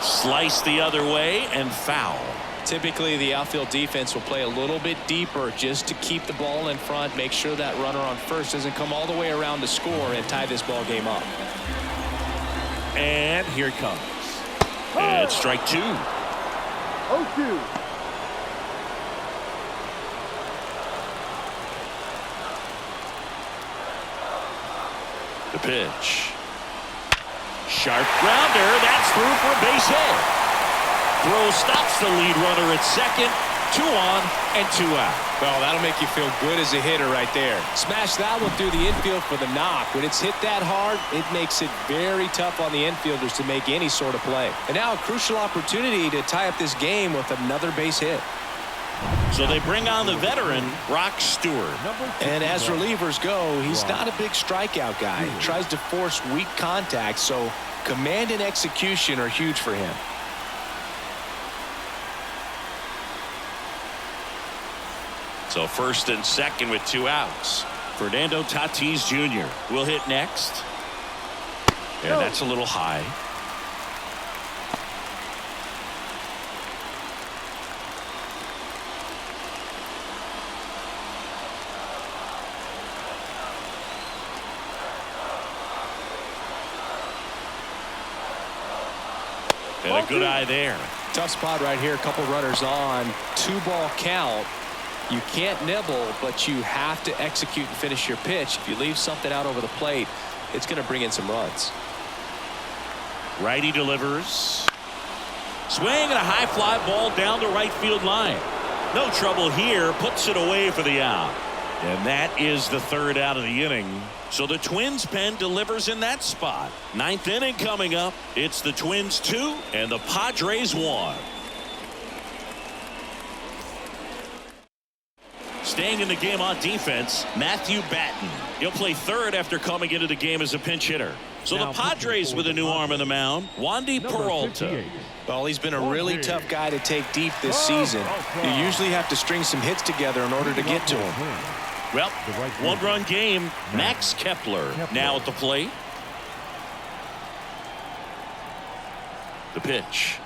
Slice the other way and foul. Typically, the outfield defense will play a little bit deeper just to keep the ball in front, make sure that runner on first doesn't come all the way around to score and tie this ball game up. And here it comes. And strike 2. 0-2. The pitch. Sharp grounder. That's through for a base hit. Throw stops the lead runner at second. 2 on and 2 out. Well, that'll make you feel good as a hitter right there. Smash that one through the infield for the knock. When it's hit that hard, it makes it very tough on the infielders to make any sort of play. And now a crucial opportunity to tie up this game with another base hit. So they bring on the veteran, Brock Stewart. And as relievers go, he's not a big strikeout guy. He tries to force weak contact, so command and execution are huge for him. So first and second with 2 outs. Fernando Tatis Jr. will hit next. And that's a little high. And a good eye there. Tough spot right here. A couple runners on. 2-ball count. You can't nibble, but you have to execute and finish your pitch. If you leave something out over the plate, it's going to bring in some runs. Righty delivers. Swing and a high fly ball down the right field line. No trouble here. Puts it away for the out. And that is the third out of the inning. So the Twins pen delivers in that spot. Ninth inning coming up. It's the Twins 2 and the Padres 1. Staying in the game on defense, Matthew Batten. He'll play third after coming into the game as a pinch hitter. So the Padres with a new arm in the mound, Wandy Peralta. Well, he's been a really tough guy to take deep this season. You usually have to string some hits together in order to get to him. Well, one-run game. Max Kepler now at the plate. The pitch.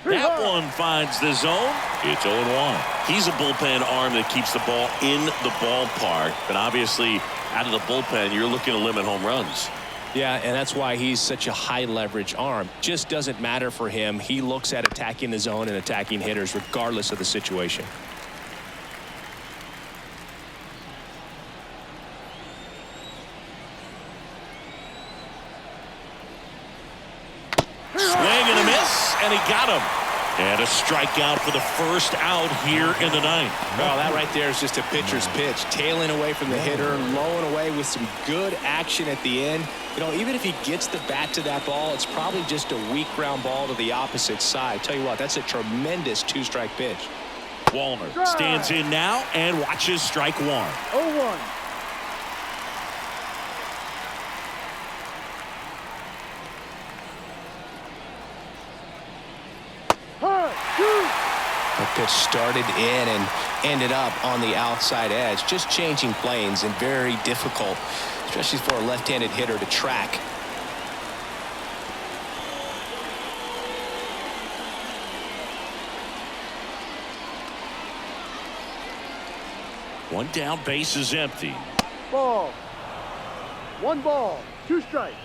That one finds the zone. It's 0-1. He's a bullpen arm that keeps the ball in the ballpark. But obviously, out of the bullpen, you're looking to limit home runs. Yeah, and that's why he's such a high leverage arm. Just doesn't matter for him. He looks at attacking the zone and attacking hitters regardless of the situation. Swing and a miss, and he got him. And a strikeout for the first out here in the ninth. Well, that right there is just a pitcher's pitch. Tailing away from the hitter, lowing away with some good action at the end. You know, even if he gets the bat to that ball, it's probably just a weak ground ball to the opposite side. Tell you what, that's a tremendous 2-strike pitch. Wallner stands in now and watches strike one. 0-1. The pitch started in and ended up on the outside edge. Just changing planes and very difficult, especially for a left-handed hitter to track. One down, base is empty. Ball. 1 ball, 2 strikes.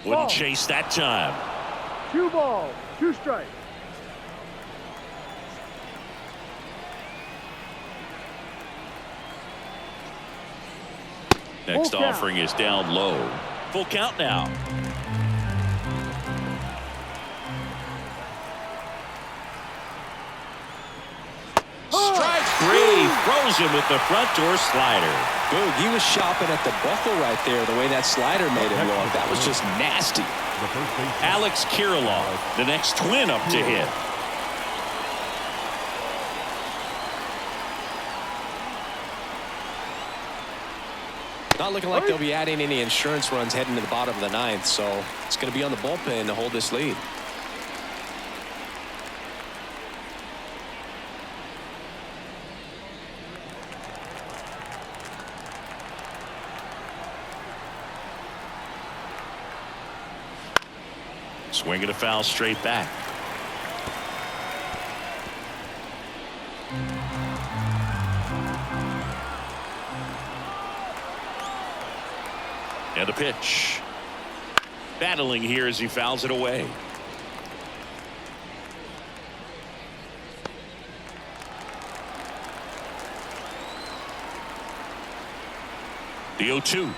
Wouldn't chase that time. 2 balls, 2 strikes. Next Full count. offering is down low. Full count now. Strike 3. Throws him with the front door slider. Boog, he was shopping at the buckle right there, the way that slider made him look. That was just nasty. Alex Kirilloff, the next Twin up to hit. Not looking like they'll be adding any insurance runs heading to the bottom of the ninth, so it's going to be on the bullpen to hold this lead. Swinging a foul straight back. And a pitch. Battling here as he fouls it away. The 0-2.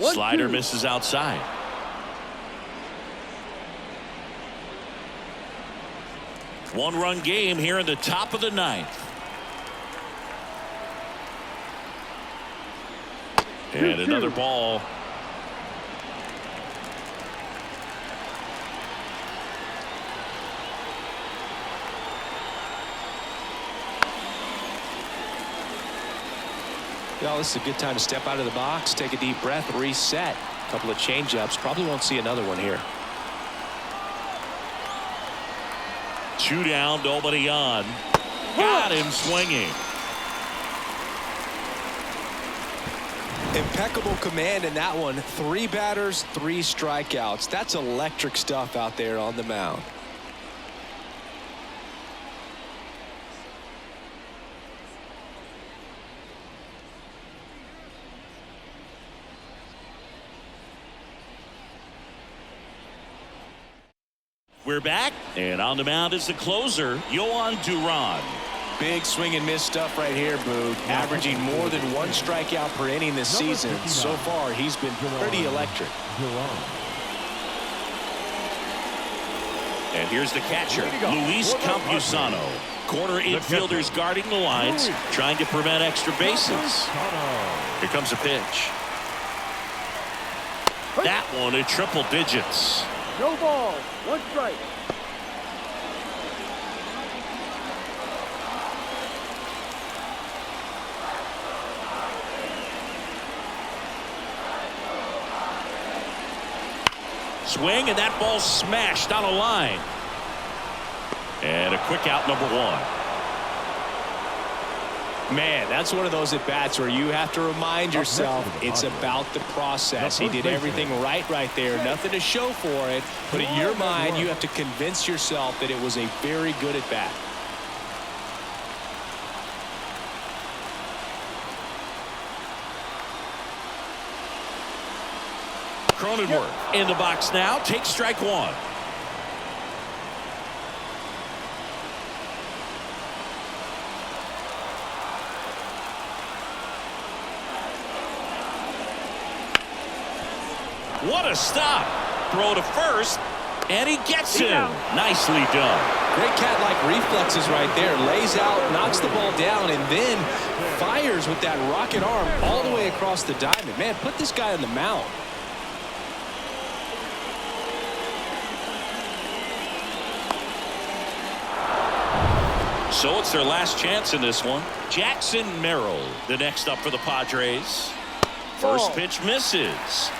Slider misses outside. One-run game here in the top of the ninth. And another ball. Well, this is a good time to step out of the box, take a deep breath, reset. A couple of change-ups. Probably won't see another one here. 2 down, nobody on. Got him swinging. Impeccable command in that one. 3 batters, 3 strikeouts. That's electric stuff out there on the mound. We're back, and on the mound is the closer, Yohan Duran. Big swing and miss stuff right here, Boog. Averaging more than 1 strikeout per inning this season. So far, he's been pretty electric. And here's the catcher, Luis Campusano. Corner infielders guarding the lines, trying to prevent extra bases. Here comes a pitch. That one in triple digits. No ball. 1 strike. Swing, and that ball smashed on a line. And a quick out, number 1. Man, that's one of those at-bats where you have to remind yourself it's about the process. He did everything right there. Nothing to show for it. But in your mind, you have to convince yourself that it was a very good at-bat. Cronenworth in the box now. Takes strike 1. What a stop. Throw to first, and he gets him. Nicely done. Great cat-like reflexes right there. Lays out, knocks the ball down, and then fires with that rocket arm all the way across the diamond. Man, put this guy on the mound. So it's their last chance in this one. Jackson Merrill, the next up for the Padres. First pitch misses.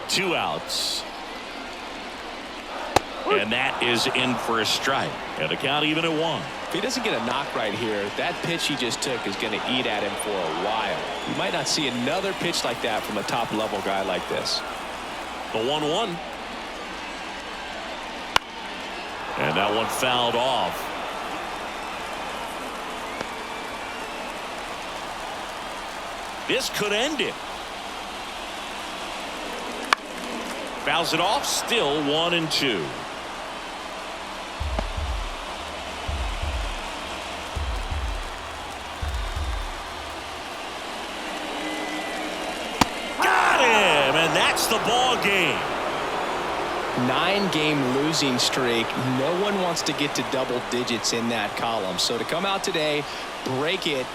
Two outs. And that is in for a strike. And the count even at 1. If he doesn't get a knock right here, that pitch he just took is going to eat at him for a while. You might not see another pitch like that from a top-level guy like this. The 1-1. And that one fouled off. This could end it. Fouls it off. Still 1-2. That's the ball game. 9-game losing streak. No one wants to get to double digits in that column. So to come out today, break it,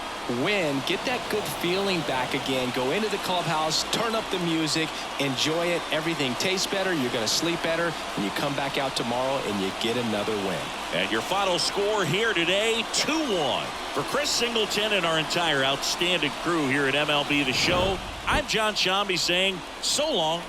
win, get that good feeling back again, go into the clubhouse, turn up the music, enjoy it. Everything tastes better. You're going to sleep better. And you come back out tomorrow and you get another win. And your final score here today, 2-1. For Chris Singleton and our entire outstanding crew here at MLB The Show, I'm John Shambi saying so long.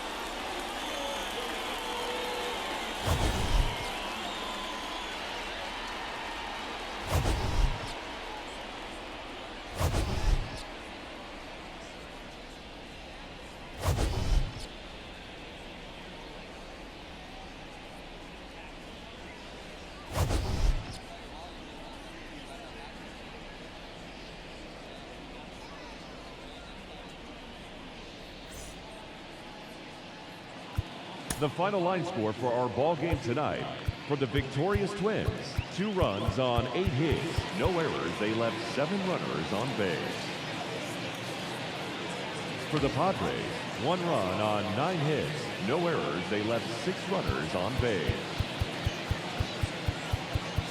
The final line score for our ball game tonight. For the victorious Twins, 2 runs on 8 hits, no errors. They left 7 runners on base. For the Padres, 1 run on 9 hits, no errors. They left 6 runners on base.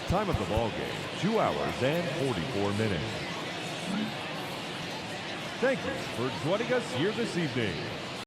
Time of the ball game, 2 hours and 44 minutes. Thank you for joining us here this evening.